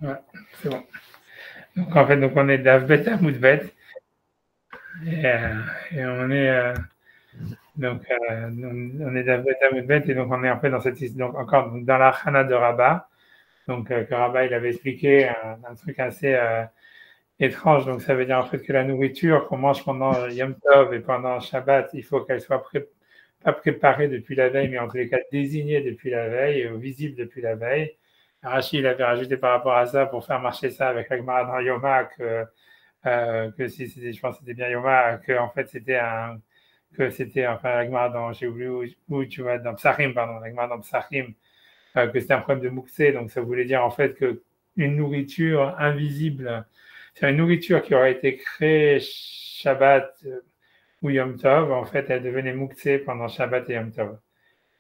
Ouais, c'est bon. Donc en fait, donc on est d'Avbet à Moudbet et, et on est on est d'Avbet à Moudbet et donc on est en fait dans cette donc encore dans la Chana de Rabat. Donc que Rabat il avait expliqué un truc assez étrange. Donc ça veut dire en fait que la nourriture qu'on mange pendant Yom Tov et pendant Shabbat, il faut qu'elle soit pas préparée depuis la veille, mais en tous les cas désignée depuis la veille, visible depuis la veille. Rachid il avait rajouté par rapport à ça pour faire marcher ça avec la Gemara dans Yoma que si c'était, je pense que c'était bien Yoma, que en fait c'était que c'était enfin la Gemara dans, j'ai oublié où tu vois, dans Psachim, pardon, la Gemara dans Psachim, que c'était un problème de Mouxé, donc ça voulait dire en fait que une nourriture invisible, c'est une nourriture qui aurait été créée Shabbat ou Yom Tov, en fait elle devenait Mouxé pendant Shabbat et Yom Tov.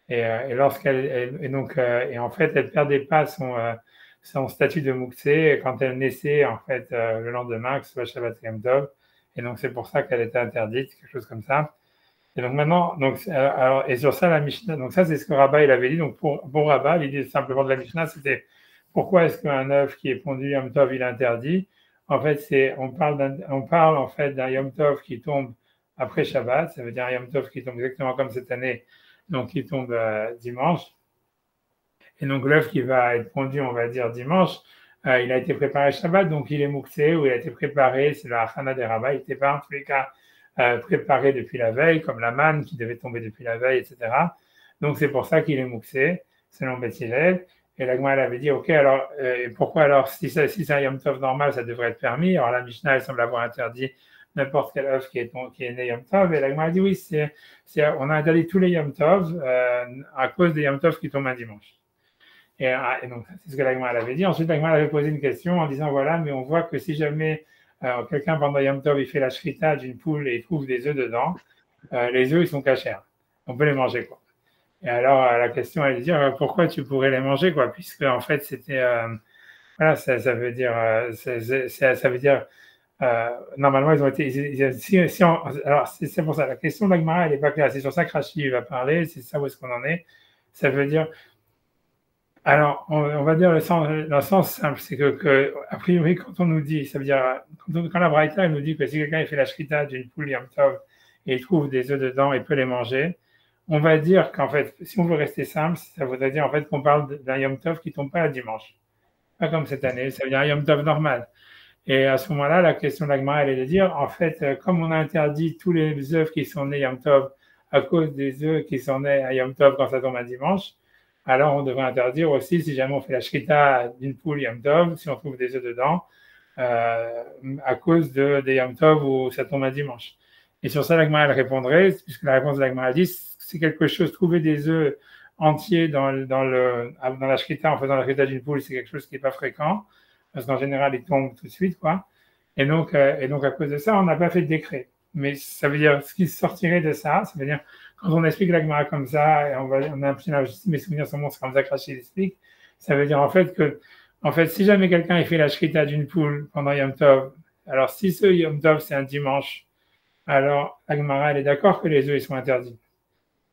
Et lorsqu'elle et donc et en fait elle perdait pas son statut de Mouxé quand elle naissait en fait le lendemain, que ce soit Shabbat et Yom Tov. Et donc c'est pour ça qu'elle était interdite, quelque chose comme ça. Et donc maintenant, donc, alors, et sur ça, la Mishnah, donc ça, c'est ce que Rabat il avait dit. Donc pour Rabat, l'idée simplement de la Mishnah, c'était pourquoi est-ce qu'un œuf qui est pondu Yom Tov, il est interdit? En fait, on parle en fait d'un Yom Tov qui tombe après Shabbat, ça veut dire un Yom Tov qui tombe exactement comme cette année, donc qui tombe dimanche. Et donc l'œuf qui va être pondu, on va dire dimanche, il a été préparé Shabbat, donc il est mouxé ou il a été préparé, c'est le Hachana des Rabbis, il n'était pas en tous les cas préparé depuis la veille, comme la manne qui devait tomber depuis la veille, etc. Donc c'est pour ça qu'il est mouxé, selon Beth Hillel. Et la Gemara avait dit, ok, alors pourquoi alors si c'est un Yom Tov normal, ça devrait être permis. Alors la Mishnah, elle semble avoir interdit n'importe quel œuf qui est né Yom Tov. Et la Gemara dit, oui, on a interdit tous les Yom Tov à cause des Yom Tov qui tombent un dimanche. Et donc, c'est ce que l'Agma avait dit. Ensuite, l'Agma avait posé une question en disant, voilà, mais on voit que si jamais quelqu'un pendant Yom Tov, il fait la shrita d'une poule et il trouve des œufs dedans, les œufs, ils sont cachers. On peut les manger, quoi. Et alors, la question, elle est de dire, pourquoi tu pourrais les manger, quoi, puisque, en fait, c'était, voilà, ça veut dire, ça veut dire, normalement, ils ont été, alors, c'est pour ça, la question de l'Agma, elle n'est pas claire. C'est sur ça que Rachid va parler, c'est ça où est-ce qu'on en est. Ça veut dire, alors, on va dire le sens simple, c'est a priori, quand on nous dit, ça veut dire, quand la Braïta nous dit que si quelqu'un fait la shrita d'une poule Yom Tov et il trouve des œufs dedans et peut les manger, on va dire qu'en fait, si on veut rester simple, ça voudrait dire en fait qu'on parle d'un Yom Tov qui tombe pas le dimanche. Pas comme cette année, ça veut dire un Yom Tov normal. Et à ce moment-là, la question de la Gemara, elle est de dire, en fait, comme on a interdit tous les œufs qui sont nés Yom Tov à cause des œufs qui sont nés à Yom Tov quand ça tombe un dimanche, alors on devrait interdire aussi, si jamais on fait la shrita d'une poule Yom Tov, si on trouve des œufs dedans, à cause des Yom Tov où ça tombe un dimanche. Et sur ça, l'Agma, elle répondrait, puisque la réponse de l'Agma a dit, c'est quelque chose, trouver des œufs entiers dans la shrita, en faisant la shrita d'une poule, c'est quelque chose qui n'est pas fréquent, parce qu'en général, ils tombent tout de suite, quoi. Et donc, à cause de ça, on n'a pas fait de décret. Mais ça veut dire, ce qui sortirait de ça, ça veut dire, quand on explique la Gemara comme ça, et on a un petit, mes souvenirs sont bons, c'est comme ça que Rachid explique, ça veut dire en fait que, si jamais quelqu'un il fait la shrita d'une poule pendant Yom Tov, alors si ce Yom Tov c'est un dimanche, alors la Gemara elle est d'accord que les œufs ils sont interdits.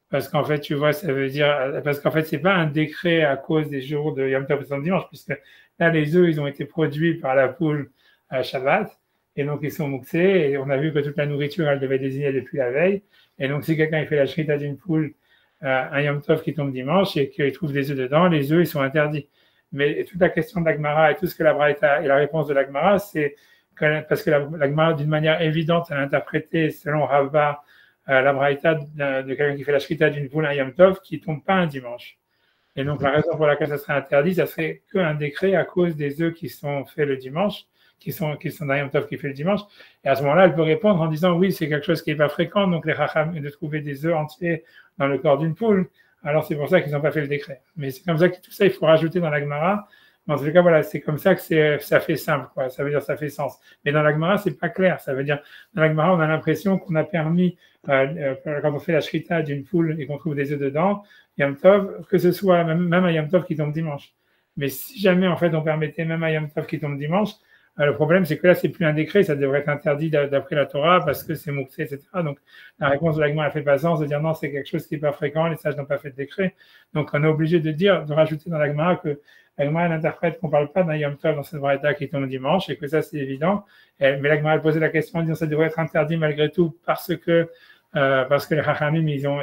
Parce qu'en fait, tu vois, ça veut dire, parce qu'en fait, c'est pas un décret à cause des jours de Yom Tov et dimanche, puisque là, les œufs, ils ont été produits par la poule à Shabbat, et donc ils sont mouxés, et on a vu que toute la nourriture, elle devait désigner depuis la veille, et donc si quelqu'un il fait la shrita d'une poule, un Yom Tov qui tombe dimanche, et qu'il trouve des œufs dedans, les œufs, ils sont interdits. Mais toute la question de l'Agmara et tout ce que la Braïta et la réponse de l'Agmara, c'est parce que l'Agmara, d'une manière évidente, elle a interprété, selon Rava, la braïta de quelqu'un qui fait la shrita d'une poule un Yom Tov qui ne tombe pas un dimanche. Et donc la raison pour laquelle ça serait interdit, ça serait qu'un décret à cause des œufs qui sont faits le dimanche, qui sont d'un Yom Tov qui fait le dimanche. Et à ce moment-là, elle peut répondre en disant oui, c'est quelque chose qui n'est pas fréquent, donc les racham de trouver des œufs entiers dans le corps d'une poule. Alors c'est pour ça qu'ils n'ont pas fait le décret. Mais c'est comme ça que tout ça, il faut rajouter dans la Gemara. En tout cas, voilà, c'est comme ça que ça fait simple, quoi. Ça veut dire ça fait sens. Mais dans la Gemara, c'est pas clair. Ça veut dire, dans la Gemara, on a l'impression qu'on a permis, quand on fait la shrita d'une poule et qu'on trouve des œufs dedans, Yom Tov, que ce soit même un Yom Tov qui tombe dimanche. Mais si jamais, en fait, on permettait même un Yom Tov qui tombe dimanche, le problème, c'est que là, c'est plus un décret, ça devrait être interdit d'après la Torah parce que c'est mouxé, etc. Donc, la réponse de l'Agma, elle fait pas sens de dire non, c'est quelque chose qui n'est pas fréquent, les sages n'ont pas fait de décret. Donc, on est obligé de rajouter dans l'Agma que La Gemara elle interprète qu'on ne parle pas d'un Yom Tov dans cette braïta qui tombe dimanche et que ça c'est évident. Mais la Gemara elle posait la question en disant que ça devrait être interdit malgré tout parce que les Chachamim ils ont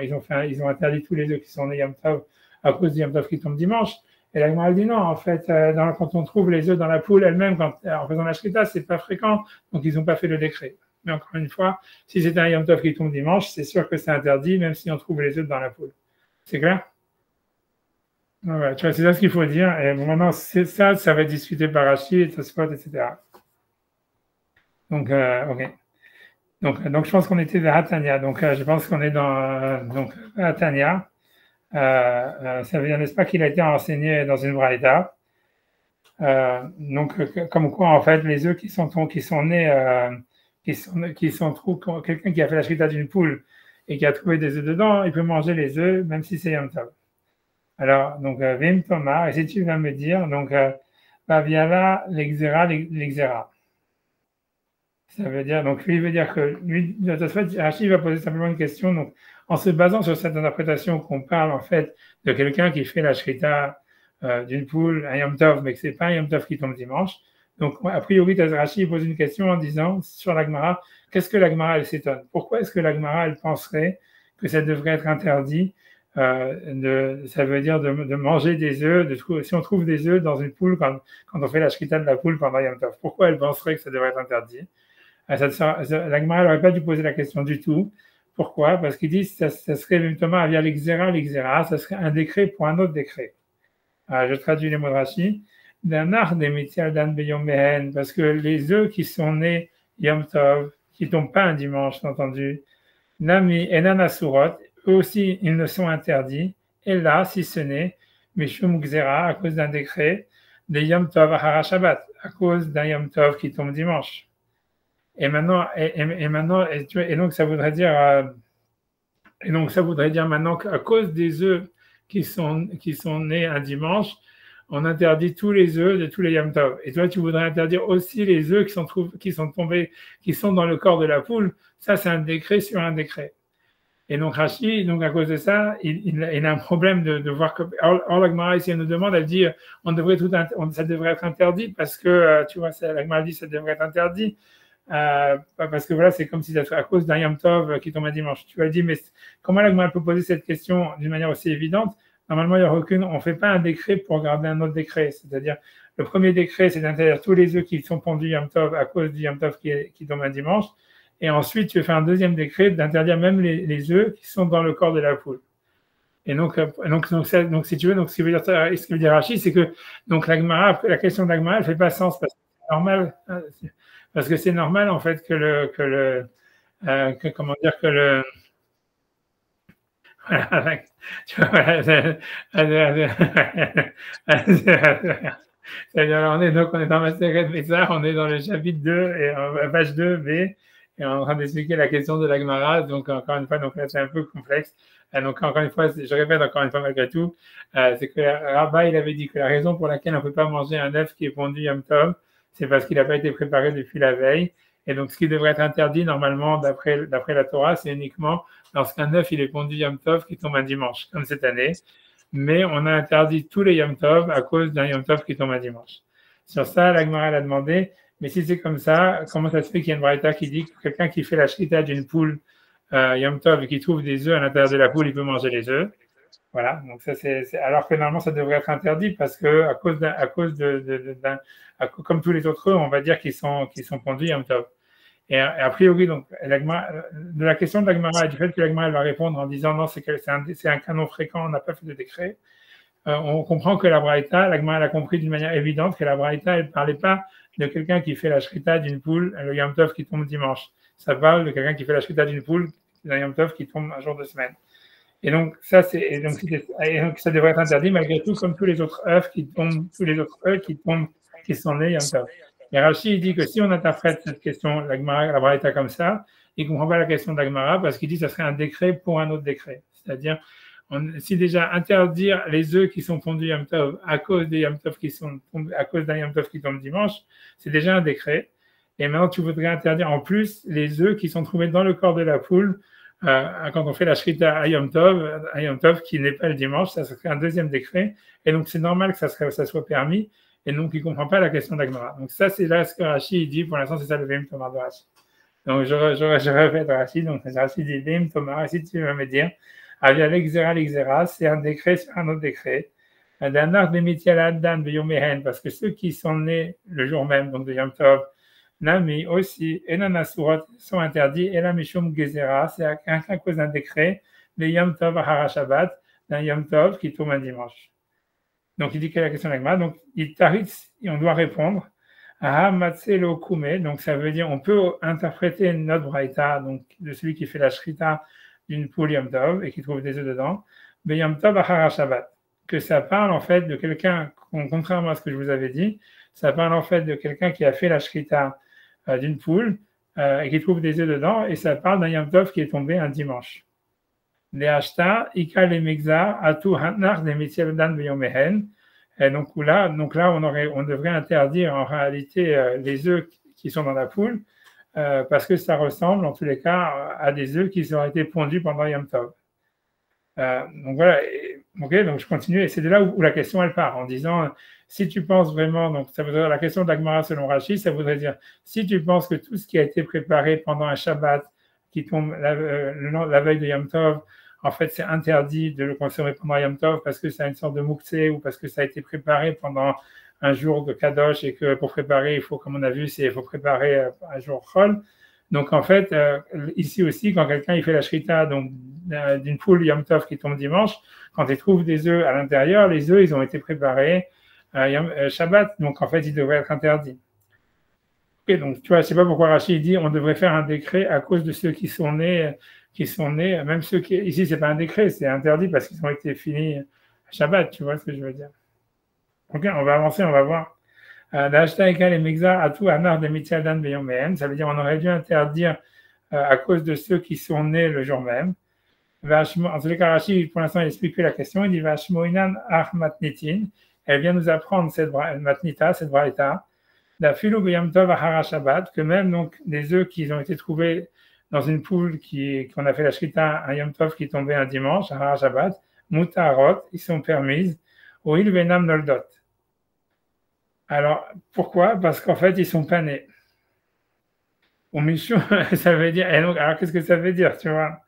interdit tous les œufs qui sont nés Yom Tov à cause du Yom Tov qui tombe dimanche. Et la Gemara dit non, en fait, quand on trouve les œufs dans la poule elle-même, en faisant la shrita, c'est pas fréquent, donc ils n'ont pas fait le décret. Mais encore une fois, si c'est un Yom Tov qui tombe dimanche, c'est sûr que c'est interdit, même si on trouve les œufs dans la poule. C'est clair? Ouais, tu vois, c'est ça ce qu'il faut dire. Et maintenant, c'est ça va être discuté par Rachid, Tosfot, etc. Donc, ok. Donc, je pense qu'on était vers Hatania. Donc, je pense qu'on est dans Hatania. Ça veut dire, n'est-ce pas, qu'il a été enseigné dans une braïta. Comme quoi, en fait, les œufs qui sont nés, quelqu'un qui a fait la shrita d'une poule et qui a trouvé des œufs dedans, il peut manger les œufs, même si c'est Yom Tov. Alors, donc, Vim Thomas, et si tu vas me dire, donc, Viala, l'exera. Ça veut dire, donc, lui, il veut dire que, Rachid va poser simplement une question, donc, en se basant sur cette interprétation qu'on parle, en fait, de quelqu'un qui fait la shrita d'une poule, un Yom Tov, mais que c'est pas un Yom Tov qui tombe dimanche. Donc, a priori, Rachid pose une question en disant, sur la Gemara, qu'est-ce que la Gemara, elle s'étonne? Pourquoi est-ce que la Gemara, elle penserait que ça devrait être interdit? Ça veut dire de manger des œufs, si on trouve des œufs dans une poule quand on fait la shrita de la poule pendant Yom Tov. Pourquoi elle penserait que ça devrait être interdit? La Gemara n'aurait pas dû poser la question du tout. Pourquoi? Parce qu'il dit que ça serait Thomas via l'exéra, ça serait un décret pour un autre décret. Je traduis les mots de Rashi. Parce que les œufs qui sont nés Yom Tov, qui ne tombent pas un dimanche, entendu, Nami et Nanasurot, eux aussi, ils ne sont interdits. Et là, si ce n'est Mishum Gzera, à cause d'un décret, des Yom Tov Ahara Shabbat, à cause d'un Yom Tov qui tombe dimanche. Et donc ça voudrait dire maintenant qu'à cause des œufs qui sont nés un dimanche, on interdit tous les œufs de tous les Yom Tov. Et toi, tu voudrais interdire aussi les œufs qui sont tombés, qui sont dans le corps de la poule. Ça, c'est un décret sur un décret. Et donc Rashi, donc à cause de ça, il a un problème de voir que. Or la Gemara ici elle nous demande, elle dit, ça devrait être interdit parce que tu vois, la Gemara dit ça devrait être interdit. Parce que voilà, c'est comme si c'était à cause d'un Yom Tov qui tombe un dimanche. Tu as dit, mais comment la Gemara peut poser cette question d'une manière aussi évidente? Normalement, il n'y aura on ne fait pas un décret pour garder un autre décret. C'est-à-dire, le premier décret, c'est d'interdire tous les œufs qui sont pondus Yom Tov à cause du Yom Tov qui tombe un dimanche. Et ensuite, tu fais un deuxième décret d'interdire même les œufs qui sont dans le corps de la poule. Et donc si tu veux, ce que veut dire Rachid, c'est que donc la question de la Gemara, elle fait pas sens parce que c'est normal. Parce que c'est normal, en fait, voilà, alors on est dans Maseret Bézard, on est dans le chapitre 2, et page 2b, et on est en train d'expliquer la question de la Gemara. Donc, encore une fois, donc là, c'est un peu complexe. Donc, encore une fois, je répète encore une fois malgré tout, c'est que Rabba, il avait dit que la raison pour laquelle on ne peut pas manger un œuf qui est pondu Yom Tov, c'est parce qu'il n'a pas été préparé depuis la veille. Et donc, ce qui devrait être interdit, normalement, d'après la Torah, c'est uniquement lorsqu'un œuf, il est pondu Yom Tov qui tombe un dimanche, comme cette année. Mais on a interdit tous les Yom Tov à cause d'un Yom Tov qui tombe un dimanche. Sur ça, la Gemara a demandé, mais si c'est comme ça, comment ça se fait qu'il y a une braïta qui dit que quelqu'un qui fait la shrita d'une poule Yom Tov et qui trouve des œufs à l'intérieur de la poule, il peut manger les œufs? Voilà, donc ça alors que normalement ça devrait être interdit parce que comme tous les autres œufs, on va dire qu'ils sont pondus Yom Tov. Et a priori, donc, de la question de la Gemara et du fait que la Gemara va répondre en disant non, c'est un canon fréquent, on n'a pas fait de décret, on comprend que la Gemara a compris d'une manière évidente que la Braïta, elle ne parlait pas de quelqu'un qui fait la shrita d'une poule, le Yom Tov qui tombe dimanche. Ça parle de quelqu'un qui fait la shrita d'une poule, d'un Yom Tov qui tombe un jour de semaine. Et donc, ça devrait être interdit malgré tout, comme tous les autres œufs qui sont nés Yom Tov. Et Rashi, il dit que si on interprète cette question, la Braïta comme ça, il ne comprend pas la question de la Gemara parce qu'il dit que ce serait un décret pour un autre décret. C'est-à-dire, si déjà interdire les œufs qui sont pondus Yom Tov à cause des Yom Tov à cause d'un Yom Tov qui tombe dimanche, c'est déjà un décret. Et maintenant, tu voudrais interdire en plus les œufs qui sont trouvés dans le corps de la poule quand on fait la Shrita à Yom Tov, qui n'est pas le dimanche, ça serait un deuxième décret. Et donc, c'est normal que ça soit permis. Et donc, il ne comprend pas la question d'Agmara. Donc, ça, c'est là ce que Rashi dit. Pour l'instant, c'est ça le Veim Tomar de Rashi. Donc, je répète Rashi. Donc, Rashi dit Veim Tomar. Si tu veux me dire, Avia l'exera, c'est un décret sur un autre décret. Parce que ceux qui sont nés le jour même, donc de Yom Tov, Nami aussi, et Nanasurat sont interdits, et la Mishum Gezerah, c'est à cause d'un décret, le Yom Tov Ahara Shabbat, d'un Yom Tov qui tombe un dimanche. Donc il dit quelle est la question d'Agma. Donc il taritz, et on doit répondre. Aha Matselo Kume, donc ça veut dire, on peut interpréter notre braïta, donc de celui qui fait la shrita d'une poule Yom Tov et qui trouve des œufs dedans, le Yom Tov Ahara Shabbat, que ça parle en fait de quelqu'un, contrairement à ce que je vous avais dit, ça parle en fait de quelqu'un qui a fait la shrita d'une poule et qui trouve des œufs dedans, et ça parle d'un Yom Tov qui est tombé un dimanche. Les Ashta, Ika les Mexar, Atu Hatnar, des Mitzvahdan Beyomehen. Et donc là, on devrait interdire en réalité les œufs qui sont dans la poule, parce que ça ressemble en tous les cas à des œufs qui auraient été pondus pendant Yom Tov. Donc voilà, donc je continue, et c'est de là où la question elle part, en disant, si tu penses vraiment, donc ça voudrait dire la question d'Agmara selon Rashi, ça voudrait dire, si tu penses que tout ce qui a été préparé pendant un Shabbat, qui tombe la veille de Yom Tov, en fait c'est interdit de le consommer pendant Yom Tov, parce que c'est une sorte de mouktsé, ou parce que ça a été préparé pendant un jour de Kadosh, et que pour préparer, il faut, comme on a vu, il faut préparer un jour Chol. Donc en fait, ici aussi, quand quelqu'un il fait la shrita donc d'une poule Yom Tov qui tombe dimanche, quand il trouve des œufs à l'intérieur, les œufs ils ont été préparés Shabbat, donc en fait ils devraient être interdits. Et donc tu vois, je sais pas pourquoi Rachid dit on devrait faire un décret à cause de ceux qui sont nés, même ceux qui ici c'est pas un décret, c'est interdit parce qu'ils ont été finis Shabbat, tu vois ce que je veux dire. Ok, on va avancer, on va voir. Ça veut dire on aurait dû interdire à cause de ceux qui sont nés le jour même. En tout cas, Rashi, pour l'instant, il explique la question. Il dit Vashmoinan ach matnitin. Elle vient nous apprendre cette matnita, cette braïta, d'afilu b'yom tov ahara shabbat, que même donc des œufs qui ont été trouvés dans une poule qu'on a fait la shrita, un yom tov qui tombait un dimanche, ahara shabbat, mutarot, ils sont permises, oil venam noldot. Alors, pourquoi? Parce qu'en fait, ils sont pas nés. Au Michou, ça veut dire. Et donc, alors, qu'est-ce que ça veut dire, tu vois?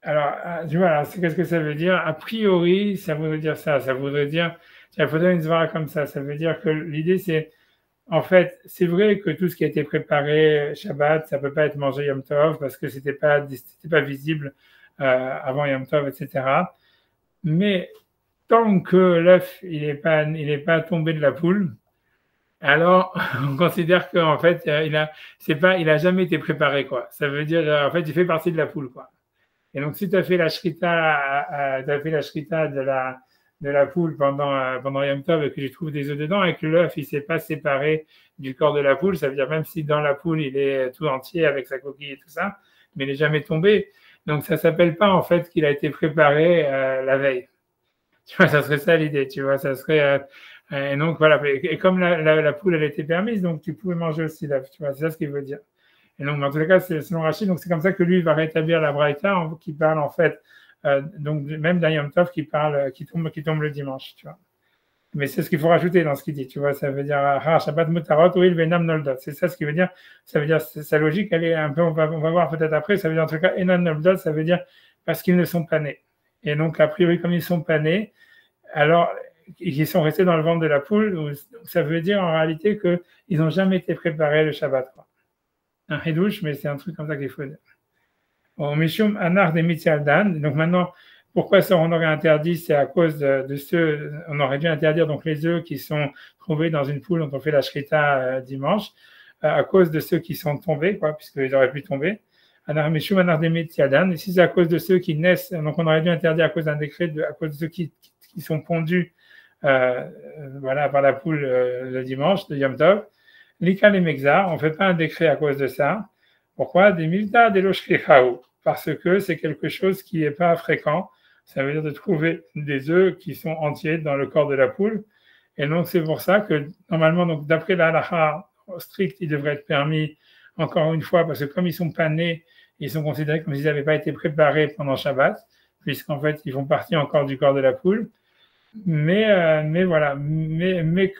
Alors, tu vois, alors, qu'est-ce que ça veut dire? A priori, ça voudrait dire ça. Ça voudrait dire, il faudrait une zvara comme ça. Ça veut dire que l'idée, c'est, en fait, c'est vrai que tout ce qui a été préparé Shabbat, ça peut pas être mangé Yom Tov parce que c'était pas visible avant Yom Tov, etc. Mais tant que l'œuf il est pas tombé de la poule, alors on considère qu'en fait il a jamais été préparé, quoi. Ça veut dire en fait il fait partie de la poule, quoi. Et donc si tu as fait la shrita de la poule pendant Yom Tov et que tu trouves des œufs dedans et que l'œuf il s'est pas séparé du corps de la poule, ça veut dire même si dans la poule il est tout entier avec sa coquille et tout ça, mais il n'est jamais tombé. Donc ça s'appelle pas en fait qu'il a été préparé la veille. Tu vois, ça serait ça l'idée, tu vois, ça serait. Et donc voilà, et comme la poule elle était permise, donc tu pouvais manger aussi l'œuf, tu vois, c'est ça ce qu'il veut dire. Et donc dans tous les cas, c'est selon Rachid, donc c'est comme ça que lui va rétablir la braïta qui parle en fait, donc même d'un Yom Tov qui tombe le dimanche, tu vois. Mais c'est ce qu'il faut rajouter dans ce qu'il dit, tu vois, ça veut dire Shabbat mutarot ou il venam noldot, c'est ça ce qu'il veut dire. Ça veut dire sa logique, elle est un peu, on va voir peut-être après, ça veut dire en tout cas enan noldot, ça veut dire parce qu'ils ne sont pas nés. Et donc, a priori, comme ils ne sont pas nés, alors ils sont restés dans le ventre de la poule, ça veut dire en réalité qu'ils n'ont jamais été préparés le Shabbat, quoi. Un hidouche, mais c'est un truc comme ça qu'il faut dire. Au Mishum Anar des Mitzialdan, donc maintenant, pourquoi ça on aurait interdit? C'est à cause de ceux, on aurait dû interdire donc les œufs qui sont trouvés dans une poule dont on fait la shrita dimanche, à cause de ceux qui sont tombés, quoi, puisqu'ils auraient pu tomber. Et si c'est à cause de ceux qui naissent, donc on aurait dû interdire à cause d'un décret, à cause de ceux qui sont pondus voilà, par la poule le dimanche de Yom Tov. L'Ika les Mexar, on ne fait pas un décret à cause de ça. Pourquoi? Des milta des loshkechaou, parce que c'est quelque chose qui n'est pas fréquent. Ça veut dire de trouver des œufs qui sont entiers dans le corps de la poule. Et donc c'est pour ça que normalement, donc d'après la halakha stricte, il devrait être permis encore une fois, parce que comme ils ne sont pas nés, ils sont considérés comme s'ils n'avaient pas été préparés pendant Shabbat, puisqu'en fait, ils font partie encore du corps de la poule. Mais voilà, mais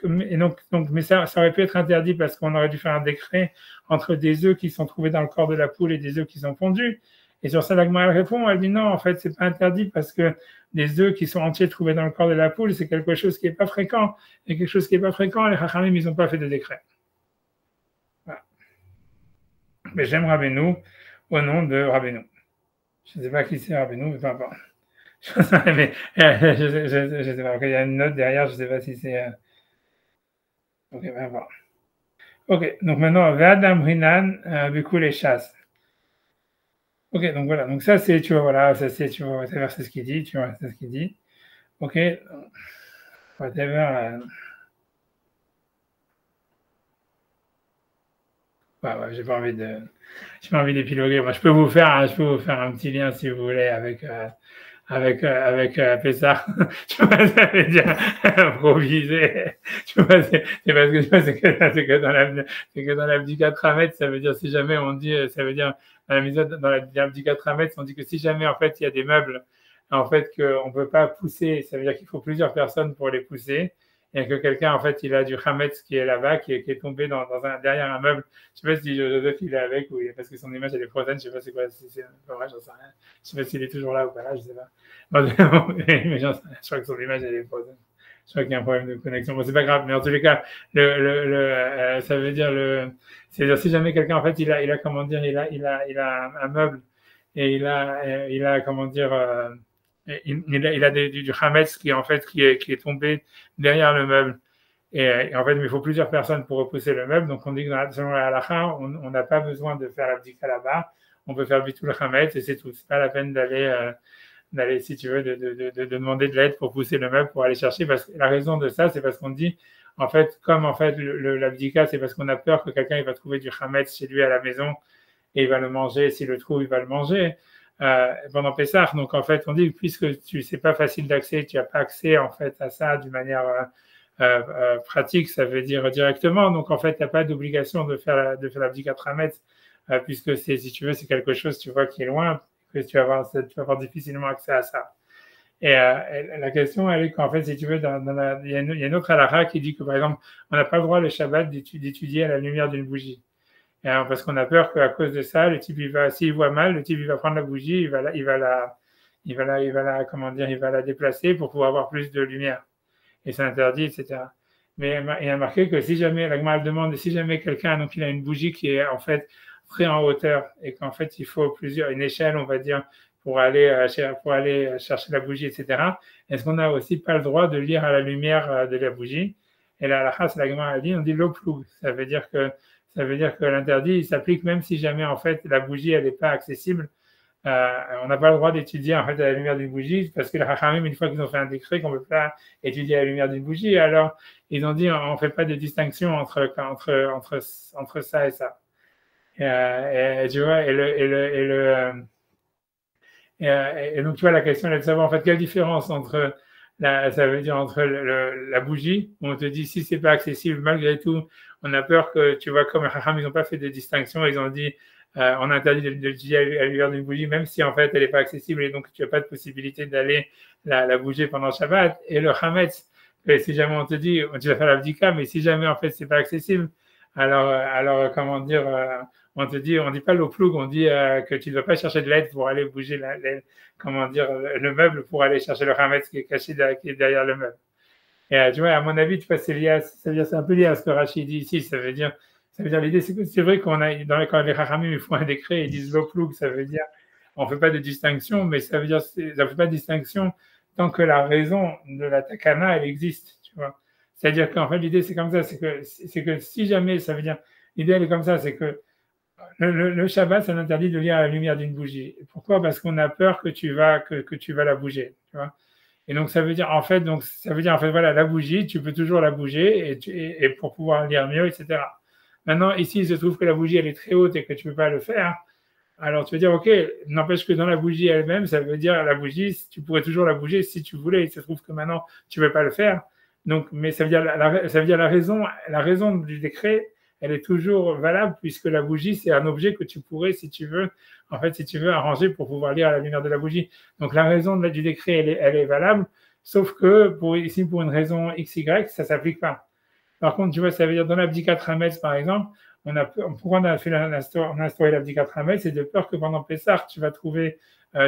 ça aurait pu être interdit parce qu'on aurait dû faire un décret entre des œufs qui sont trouvés dans le corps de la poule et des œufs qui sont fondus. Et sur ça, la Gemara répond, elle dit non, en fait, c'est pas interdit parce que des œufs qui sont entiers trouvés dans le corps de la poule, c'est quelque chose qui est pas fréquent. Et quelque chose qui est pas fréquent, les Chachamim, ils n'ont pas fait de décret. Voilà. Mais j'aime Rabbeinu au nom de Rabbeinu. Je ne sais pas qui c'est Rabbeinu, mais peu importe. Mais je sais pas. Il y a une note derrière, je ne sais pas si c'est. Ok, ben voilà. Ok, donc maintenant, Vadam Rinan, du coup, les chasses. Ok, donc voilà, donc ça c'est, tu vois, voilà, ça c'est, tu vois, whatever, c'est ce qu'il dit, tu vois, c'est ce qu'il dit. Ok, whatever. Ouais, j'ai pas envie d'épiloguer. Moi, je peux vous faire un petit lien si vous voulez avec Pessah. Tu vois, ça veut dire improviser. Tu vois, c'est parce que tu vois, c'est que dans l'abdicat Rametz, ça veut dire si jamais on dit, ça veut dire dans la mise dans l'abdicat Rametz, on dit que si jamais en fait il y a des meubles, en fait qu'on peut pas pousser, ça veut dire qu'il faut plusieurs personnes pour les pousser. Et que quelqu'un, en fait, il a du Hametz qui est là-bas, qui est tombé derrière un meuble. Je sais pas si Joseph il est avec ou parce que son image elle est frozen. Je sais pas c'est quoi. C'est vrai, j'en sais rien. Je sais pas s'il est toujours là ou pas là. Je sais pas. Mais j'en sais rien. Je crois que son image elle est frozen. Je crois qu'il y a un problème de connexion. Bon, c'est pas grave. Mais en tous les cas, ça veut dire c'est-à-dire si jamais quelqu'un, en fait, il a comment dire, il a un meuble et il a comment dire. Il a du Hametz qui en fait qui est tombé derrière le meuble et en fait il faut plusieurs personnes pour repousser le meuble, donc on dit que selon la halakha on n'a pas besoin de faire l'abdika là-bas, on peut faire tout le Hametz et c'est tout, c'est pas la peine d'aller si tu veux de demander de l'aide pour pousser le meuble pour aller chercher, parce que la raison de ça c'est parce qu'on dit en fait comme en fait l'abdika c'est parce qu'on a peur que quelqu'un il va trouver du Hametz chez lui à la maison et il va le manger, s'il le trouve il va le manger pendant Pessah. Donc en fait, on dit que puisque c'est pas facile d'accès, tu n'as pas accès en fait à ça d'une manière pratique, ça veut dire directement. Donc en fait, tu n'as pas d'obligation de faire la bdika Hametz, puisque si tu veux, c'est quelque chose, tu vois, qui est loin, que tu vas avoir difficilement accès à ça. Et la question, elle est qu'en fait, si tu veux, il y a une autre halakha qui dit que par exemple, on n'a pas le droit le Shabbat d'étudier à la lumière d'une bougie. Parce qu'on a peur qu'à cause de ça, le type, s'il voit mal, le type, il va prendre la bougie, il va la déplacer pour pouvoir avoir plus de lumière. Et c'est interdit, etc. Mais il y a marqué que si jamais, la Gemara demande, si jamais quelqu'un, donc il a une bougie qui est en fait très en hauteur et qu'en fait il faut une échelle, on va dire, pour aller chercher la bougie, etc. Est-ce qu'on n'a aussi pas le droit de lire à la lumière de la bougie? Et là, la Gemara a dit, on dit l'oplou. Ça veut dire que l'interdit, il s'applique même si jamais, en fait, la bougie, elle n'est pas accessible. On n'a pas le droit d'étudier, en fait, à la lumière d'une bougie, parce que les Chachamim, une fois qu'ils ont fait un décret qu'on ne peut pas étudier à la lumière d'une bougie, alors, ils ont dit, on ne fait pas de distinction entre ça et ça. Et tu vois, et donc, tu vois, la question est de savoir, en fait, quelle différence entre ça veut dire entre la bougie, où on te dit si c'est pas accessible, malgré tout, on a peur que, tu vois, comme les Chacham, ils n'ont pas fait de distinction, ils ont dit on interdit d'étudier à la lumière d'une bougie, même si en fait elle n'est pas accessible et donc tu n'as pas de possibilité d'aller la bouger pendant Shabbat. Et le Hametz, si jamais on te dit tu vas faire l'abdika, mais si jamais en fait c'est pas accessible, alors comment dire, on dit pas l'eau ploug, on dit que tu ne dois pas chercher de l'aide pour aller bouger comment dire, le meuble pour aller chercher le Hametz qui est caché qui est derrière le meuble. Et tu vois, à mon avis, tu vois, c'est un peu lié à ce que Rachid dit ici. Ça veut dire l'idée, c'est que c'est vrai quand les Chachamim ils font un décret, ils disent l'eau ploug, ça veut dire on fait pas de distinction, mais ça veut dire ça fait pas de distinction tant que la raison de la takana elle existe, tu vois. C'est-à-dire qu'en fait l'idée c'est comme ça, c'est que si jamais ça veut dire l'idée elle est comme ça, c'est que le Shabbat, ça interdit de lire à la lumière d'une bougie. Pourquoi? Parce qu'on a peur que tu vas la bouger, tu vois. Et donc ça veut dire en fait, voilà, la bougie, tu peux toujours la bouger et pour pouvoir lire mieux, etc. Maintenant, ici, il se trouve que la bougie elle est très haute et que tu peux pas le faire. Alors tu veux dire, ok, n'empêche que dans la bougie elle-même, ça veut dire la bougie, tu pourrais toujours la bouger si tu voulais. Il se trouve que maintenant tu ne peux pas le faire. Donc, mais ça veut dire la raison du décret. elle est toujours valable puisque la bougie, c'est un objet que tu pourrais, si tu veux, en fait, si tu veux, arranger pour pouvoir lire à la lumière de la bougie. Donc, la raison du décret, elle est valable, sauf que ici, pour une raison XY, ça ne s'applique pas. Par contre, tu vois, ça veut dire dans l'abdicat Hametz, par exemple, pourquoi on a instauré l'abdicat Hametz, c'est de peur que pendant Pessah, tu vas trouver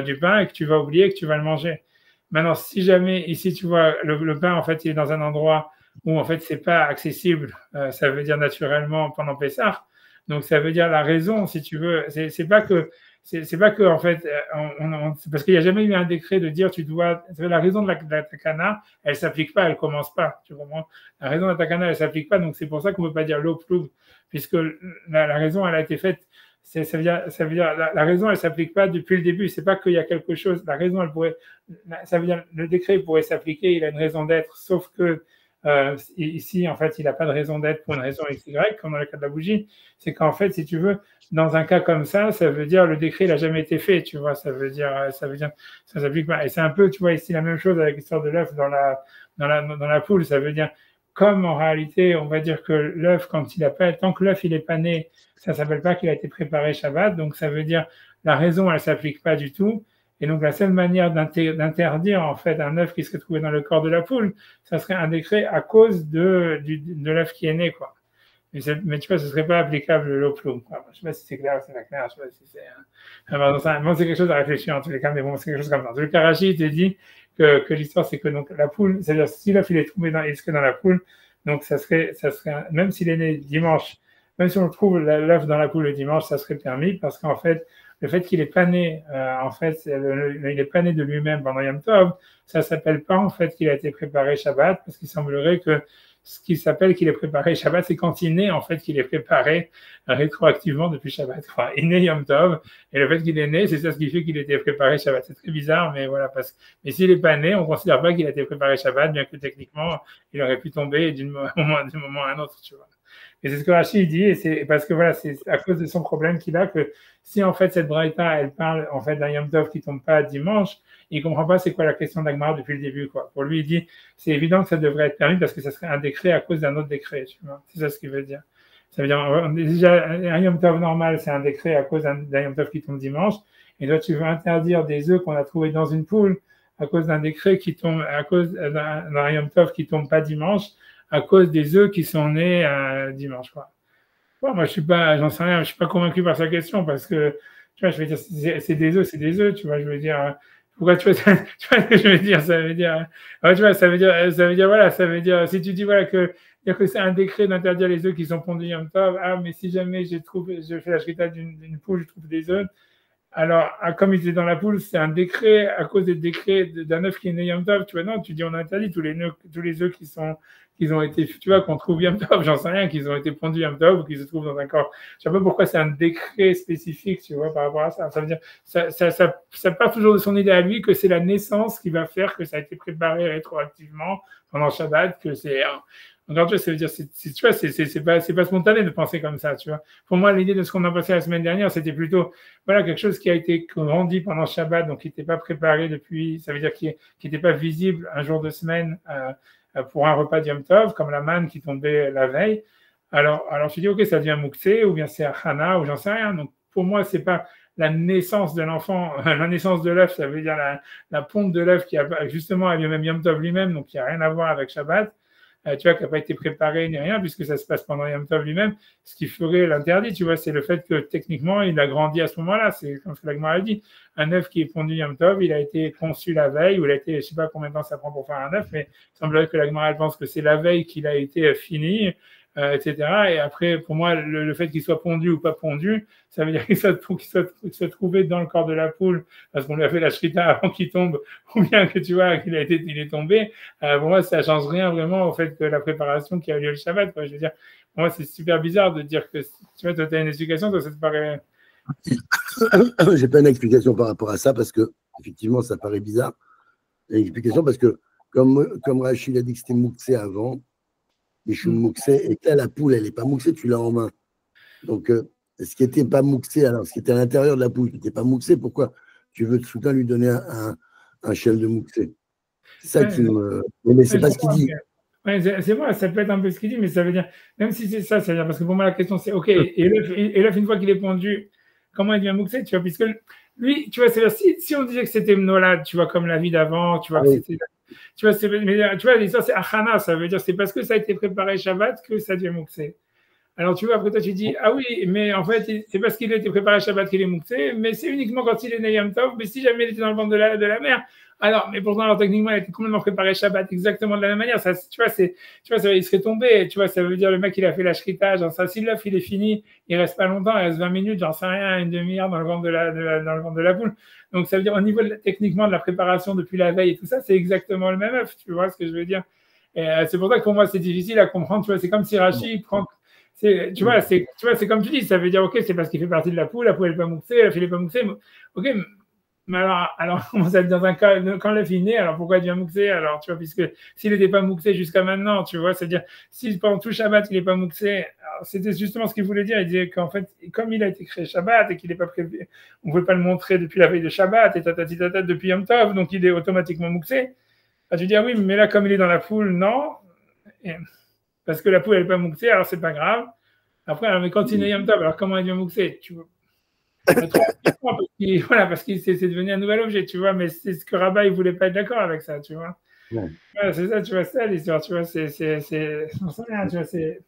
du pain et que tu vas oublier que tu vas le manger. Maintenant, si jamais ici, tu vois, le pain, en fait, il est dans un endroit où, en fait, c'est pas accessible, ça veut dire naturellement pendant Pessah. Donc, ça veut dire la raison, si tu veux, c'est pas que, en fait, c'est parce qu'il n'y a jamais eu un décret de dire tu dois. La raison de la takana, elle s'applique pas, elle commence pas. Tu comprends? La raison de la takana, elle s'applique pas, donc c'est pour ça qu'on ne peut pas dire l'eau ploug, puisque la raison, elle a été faite. Ça veut dire la raison, elle s'applique pas depuis le début. C'est pas qu'il y a quelque chose. La raison, elle pourrait. Ça veut dire le décret pourrait s'appliquer. Il a une raison d'être, sauf que ici, en fait, il n'a pas de raison d'être pour une raison XY, comme dans le cas de la bougie. C'est qu'en fait, si tu veux, dans un cas comme ça veut dire le décret n'a jamais été fait, tu vois. Ça veut dire, ça s'applique pas. Et c'est un peu, tu vois, ici la même chose avec l'histoire de l'œuf dans la poule. Ça veut dire, comme en réalité, on va dire que l'œuf, quand il a pas, tant que l'œuf il est pas né, ça s'appelle pas qu'il a été préparé Shabbat. Donc ça veut dire la raison, elle s'applique pas du tout. Et donc, la seule manière d'interdire, en fait, un œuf qui serait trouvé dans le corps de la poule, ça serait un décret à cause de l'œuf qui est né, quoi. Mais tu vois, ce serait pas applicable l'eau-plomb. Je sais pas si c'est clair, c'est pas clair, je sais pas si c'est... Bon, c'est quelque chose à réfléchir, en tous les cas, mais bon, c'est quelque chose comme ça. Le Karachi, il te dit que l'histoire, c'est que donc, la poule, c'est-à-dire, si l'œuf, il est trouvé dans la poule, donc ça serait, même s'il est né dimanche, même si on trouve l'œuf dans la poule le dimanche, ça serait permis, parce qu'en fait, le fait qu'il n'est pas né, en fait, il n'est pas né de lui-même pendant Yom Tov, ça s'appelle pas en fait qu'il a été préparé Shabbat, parce qu'il semblerait que ce qui s'appelle qu'il est préparé Shabbat, c'est quand il naît en fait qu'il est préparé rétroactivement depuis Shabbat. Quoi. Il naît Yom Tov, et le fait qu'il est né, c'est ça ce qui fait qu'il était préparé Shabbat. C'est très bizarre, mais voilà. Mais s'il n'est pas né, on ne considère pas qu'il a été préparé Shabbat, bien que techniquement, il aurait pu tomber d'un moment à un autre, tu vois. Et c'est ce que Rachid dit, et c'est parce que voilà, c'est à cause de son problème qu'il a que si en fait cette braïta, elle parle en fait d'un Yom Tov qui tombe pas dimanche, il comprend pas c'est quoi la question d'Agmara depuis le début, quoi. Pour lui, il dit, c'est évident que ça devrait être permis parce que ça serait un décret à cause d'un autre décret, tu vois. C'est ça ce qu'il veut dire. Ça veut dire, déjà, un Yom Tov normal, c'est un décret à cause d'un Yom Tov qui tombe dimanche, et toi, tu veux interdire des œufs qu'on a trouvés dans une poule à cause d'un décret qui tombe, à cause d'un Yom Tov qui tombe pas dimanche, à cause des œufs qui sont nés dimanche, quoi. Bon, moi, j'en sais rien, je suis pas convaincu par sa question parce que, tu vois, je veux dire, c'est des œufs, tu vois, je veux dire, pourquoi tu vois, tu vois ce que je veux dire, ça veut dire, ouais, tu vois, ça veut dire, voilà, ça veut dire, si tu dis, voilà, que c'est un décret d'interdire les œufs qui sont pondus Yom Tov, mais si jamais je fais la shrita d'une poule, je trouve des œufs, alors, comme il était dans la poule, c'est un décret, à cause des décrets d'un œuf qui est né Yom Tov, tu vois, non, tu dis on interdit tous les œufs qui ont été, tu vois, qu'on trouve Yom Tov, j'en sais rien, qu'ils ont été pondus Yom Tov ou qu'ils se trouvent dans un corps. Je ne sais pas pourquoi c'est un décret spécifique, tu vois, par rapport à ça. Ça veut dire, ça part toujours de son idée à lui que c'est la naissance qui va faire que ça a été préparé rétroactivement pendant Shabbat, que c'est... Donc, ça veut dire, tu vois, c'est pas spontané de penser comme ça, tu vois. Pour moi, l'idée de ce qu'on a passé la semaine dernière, c'était plutôt, voilà, quelque chose qui a été grandi pendant Shabbat, donc qui n'était pas préparé depuis, ça veut dire qui n'était pas visible un jour de semaine pour un repas de Yom Tov, comme la manne qui tombait la veille. Alors, je dis, ok, ça devient Mouksé, ou bien c'est Achana, ou j'en sais rien. Donc, pour moi, c'est pas la naissance de l'enfant, la naissance de l'œuf, ça veut dire la ponte de l'œuf qui a justement a lieu même Yom Tov lui-même, donc qui n'a rien à voir avec Shabbat. Tu vois, qui n'a pas été préparé ni rien, puisque ça se passe pendant Yom Tov lui-même, ce qui ferait l'interdit, tu vois, c'est le fait que techniquement, il a grandi à ce moment-là, c'est comme ce que l'Agmara a dit, un œuf qui est pondu Yom Tov, il a été conçu la veille, ou il a été, je ne sais pas combien de temps ça prend pour faire un œuf, mais il semblerait que l'Agmara pense que c'est la veille qu'il a été fini, etc. Et après, pour moi, le fait qu'il soit pondu ou pas pondu, ça veut dire qu'il soit trouvé dans le corps de la poule, parce qu'on lui a fait la shrita avant qu'il tombe, ou bien que tu vois qu'il il est tombé. Pour moi, ça change rien vraiment au fait que la préparation qui a lieu le Shabbat, quoi. Je veux dire, pour moi, c'est super bizarre de dire que, tu vois, toi, tu as une explication, toi, ça te paraît... J'ai pas une explication par rapport à ça, parce que, effectivement, ça paraît bizarre. Une explication parce que, comme Rachid a dit que c'était Mouksé avant, Michou Mouksé, et que là, la poule, elle n'est pas Mouksé, tu l'as en main. Donc, ce qui n'était pas Mouksé, alors, ce qui était à l'intérieur de la poule, qui n'était pas Mouksé, pourquoi tu veux tout soudain lui donner un shell de Mouksé? C'est ça qui me. Mais c'est pas ce qu'il dit. Ouais, c'est vrai, ça peut être un peu ce qu'il dit, mais ça veut dire, même si c'est ça, c'est-à-dire, parce que pour moi, la question, c'est, OK, et l'œuf, une fois qu'il est pondu, comment il devient mouxé, tu vois, puisque lui, tu vois, c'est-à-dire, si on disait que c'était Mnolad, tu vois, comme la vie d'avant, tu vois, Ah que oui. c'était, tu vois, mais, tu vois, l'histoire, c'est Achana, ça veut dire, c'est parce que ça a été préparé Shabbat que ça devient mouxé. Alors, tu vois, après toi, tu dis, ah oui, mais en fait, c'est parce qu'il a été préparé à Shabbat qu'il est mouxé, mais c'est uniquement quand il est né Yom Tov, mais si jamais il était dans le ventre de la mer, alors, mais pourtant, alors, techniquement, il a été complètement préparé Shabbat exactement de la même manière. Ça, tu vois, il serait tombé, tu vois, ça veut dire le mec, il a fait la shrita, genre ça, si l'œuf, il est fini, il reste pas longtemps, il reste 20 minutes, j'en sais rien, une demi-heure dans le ventre dans le ventre de la poule. Donc, ça veut dire, au niveau techniquement de la préparation depuis la veille et tout ça, c'est exactement le même œuf, tu vois ce que je veux dire. Et c'est pour ça que pour moi, c'est difficile à comprendre, tu vois, c'est comme si Rachid prend tu vois, c'est comme tu dis, ça veut dire, ok, c'est parce qu'il fait partie de la poule n'est pas mouxée, l'œuf, il n'est pas mouxé. Ok, mais alors, comment ça dans un cas, quand l'œuf est né, alors pourquoi il devient mouxé? Alors, tu vois, puisque s'il n'était pas mouxé jusqu'à maintenant, tu vois, c'est-à-dire, si pendant tout Shabbat, il n'est pas mouxé, c'était justement ce qu'il voulait dire. Il disait qu'en fait, comme il a été créé Shabbat et qu'il n'est pas prévu, on ne pouvait pas le montrer depuis la veille de Shabbat et tata depuis Yom Tov, donc il est automatiquement mouxé. Ah, tu dis, ah oui, mais là, comme il est dans la poule, non. Et, parce que la poule, elle n'est pas mouxée, alors c'est pas grave. Après, alors, mais quand il est Yom Tov, alors comment il vient mouxer? Tu vois, voilà, parce que c'est devenu un nouvel objet, tu vois, mais c'est ce que Rabat, il voulait pas être d'accord avec ça, tu vois. Ouais. Voilà, c'est ça, tu vois, ça l'histoire, tu vois, on sait rien, tu vois, c'est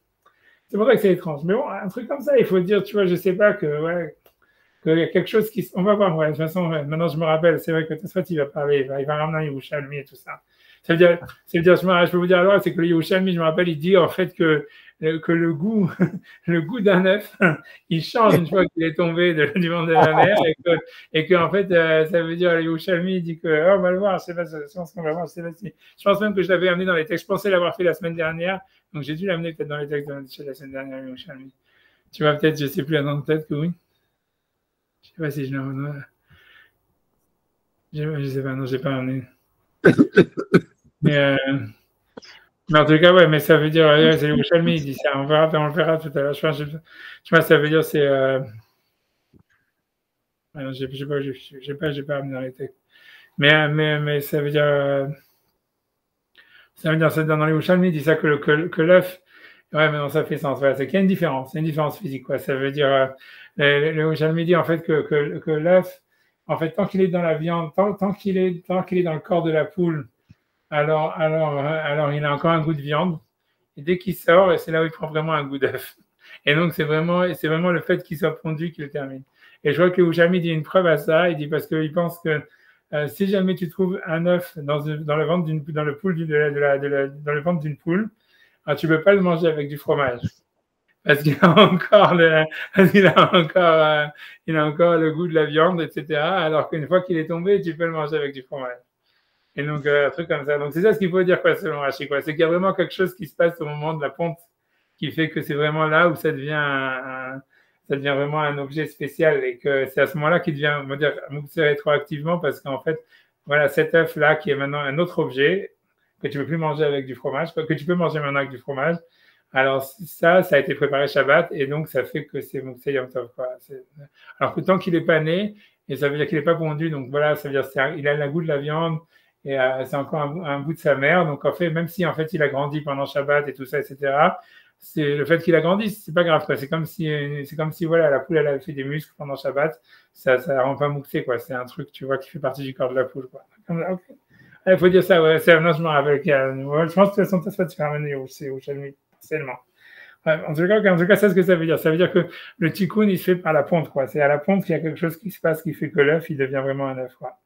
pour ça que c'est étrange. Mais bon, un truc comme ça, il faut dire, tu vois, je sais pas que, ouais, qu'il y a quelque chose qui, on va voir, ouais, de toute façon, ouais, maintenant je me rappelle, c'est vrai que Tosfot, il va parler, il va ramener un Yerushalmi et tout ça. Ça veut dire, je peux vous dire alors, c'est que le Yerushalmi, je me rappelle, il dit en fait que le goût, le goût d'un œuf, il change une fois qu'il est tombé du ventre de la mer et que en fait, ça veut dire, le Yerushalmi, il dit que, oh, on va le voir, je sais pas, je pense qu'on va voir, je sais pas si, je pense même que je l'avais amené dans les textes, je pensais l'avoir fait la semaine dernière, donc j'ai dû l'amener peut-être dans les textes de la semaine dernière, le Yerushalmi. Tu vois, peut-être, je sais plus, peut-être que oui. Je sais pas si je l'ai. Je sais pas, non, j'ai pas amené. Mais, mais en tout cas, ouais, mais ça veut dire, c'est le Yerushalmi, il dit ça. On le verra tout à l'heure. Tu vois, ça veut dire, c'est. Alors, j'ai pas amené dans les textes. Mais ça veut dire, c'est dans les Yerushalmi, il dit ça que l'œuf. Ouais, mais non, ça fait sens. Voilà, c'est qu'il y a une différence. C'est une différence physique, quoi. Ça veut dire, le Yerushalmi dit en fait que l'œuf, en fait, tant qu'il est dans la viande, tant qu'il est dans le corps de la poule, alors il a encore un goût de viande. Et dès qu'il sort, c'est là où il prend vraiment un goût d'œuf. Et donc, c'est vraiment le fait qu'il soit pondu qui le termine. Et je vois que Oujami dit une preuve à ça. Il dit parce qu'il pense que si jamais tu trouves un œuf dans le ventre dans le poule dans le ventre d'une poule, tu ne peux pas le manger avec du fromage. Parce qu'il a encore il a encore le goût de la viande, etc. Alors qu'une fois qu'il est tombé, tu peux le manger avec du fromage. Et donc, un truc comme ça. Donc, c'est ça ce qu'il faut dire, quoi, selon Rachid, quoi. C'est qu'il y a vraiment quelque chose qui se passe au moment de la ponte qui fait que c'est vraiment là où ça devient vraiment un objet spécial et que c'est à ce moment-là qu'il devient, on va dire, moussé rétroactivement parce qu'en fait, voilà, cet œuf-là qui est maintenant un autre objet que tu ne peux plus manger avec du fromage, que tu peux manger maintenant avec du fromage. Alors, ça a été préparé Shabbat et donc ça fait que c'est moussé Yom Tov, quoi. Alors que tant qu'il n'est pas né, et ça veut dire qu'il n'est pas pondu, donc voilà, ça veut dire qu'il a le goût de la viande, et c'est encore un bout de sa mère. Donc en fait, même si en fait il a grandi pendant Shabbat et tout ça, etc. C'est le fait qu'il a grandi, c'est pas grave, quoi. C'est comme si voilà, la poule elle a fait des muscles pendant Shabbat, ça rend pas mouxé, quoi. C'est un truc, tu vois, qui fait partie du corps de la poule, quoi. Okay. Il faut dire ça, ouais. Non, je me rappelle je pense que de toute façon, ça se fait ramener au Shalmi, partiellement. Ouais, en tout cas, c'est ce que ça veut dire. Ça veut dire que le tikkun, il se fait par la ponte, quoi. C'est à la ponte qu'il y a quelque chose qui se passe qui fait que l'œuf, il devient vraiment un œuf, quoi.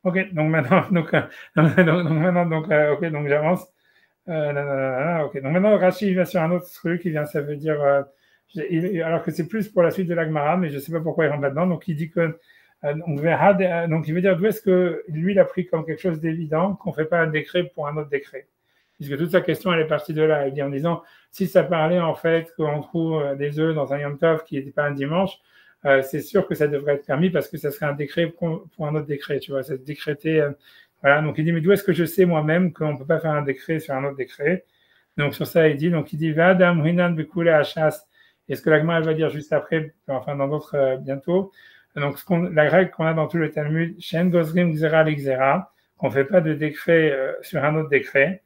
Ok, donc maintenant, ok, donc j'avance. Ok, donc maintenant, Rachid vient sur un autre truc, ça veut dire, alors que c'est plus pour la suite de l'Agmara, mais je ne sais pas pourquoi il rentre là-dedans. Donc il dit que, donc il veut dire d'où est-ce que lui il a pris comme quelque chose d'évident qu'on ne fait pas un décret pour un autre décret. Puisque toute sa question, elle est partie de là. Il dit en disant, si ça parlait en fait qu'on trouve des œufs dans un Yom Tov qui n'était pas un dimanche, c'est sûr que ça devrait être permis parce que ça serait un décret pour un autre décret, tu vois, c'est décrété. Voilà, donc il dit, mais d'où est-ce que je sais moi-même qu'on ne peut pas faire un décret sur un autre décret? Donc sur ça, il dit, Vadam Hinan Bekule Hachas. Et ce que l'Agma va dire juste après, enfin dans d'autres bientôt. Donc la règle qu'on a dans tout le Talmud, Shen Gozrim Xera Lixera, qu'on ne fait pas de décret sur un autre décret.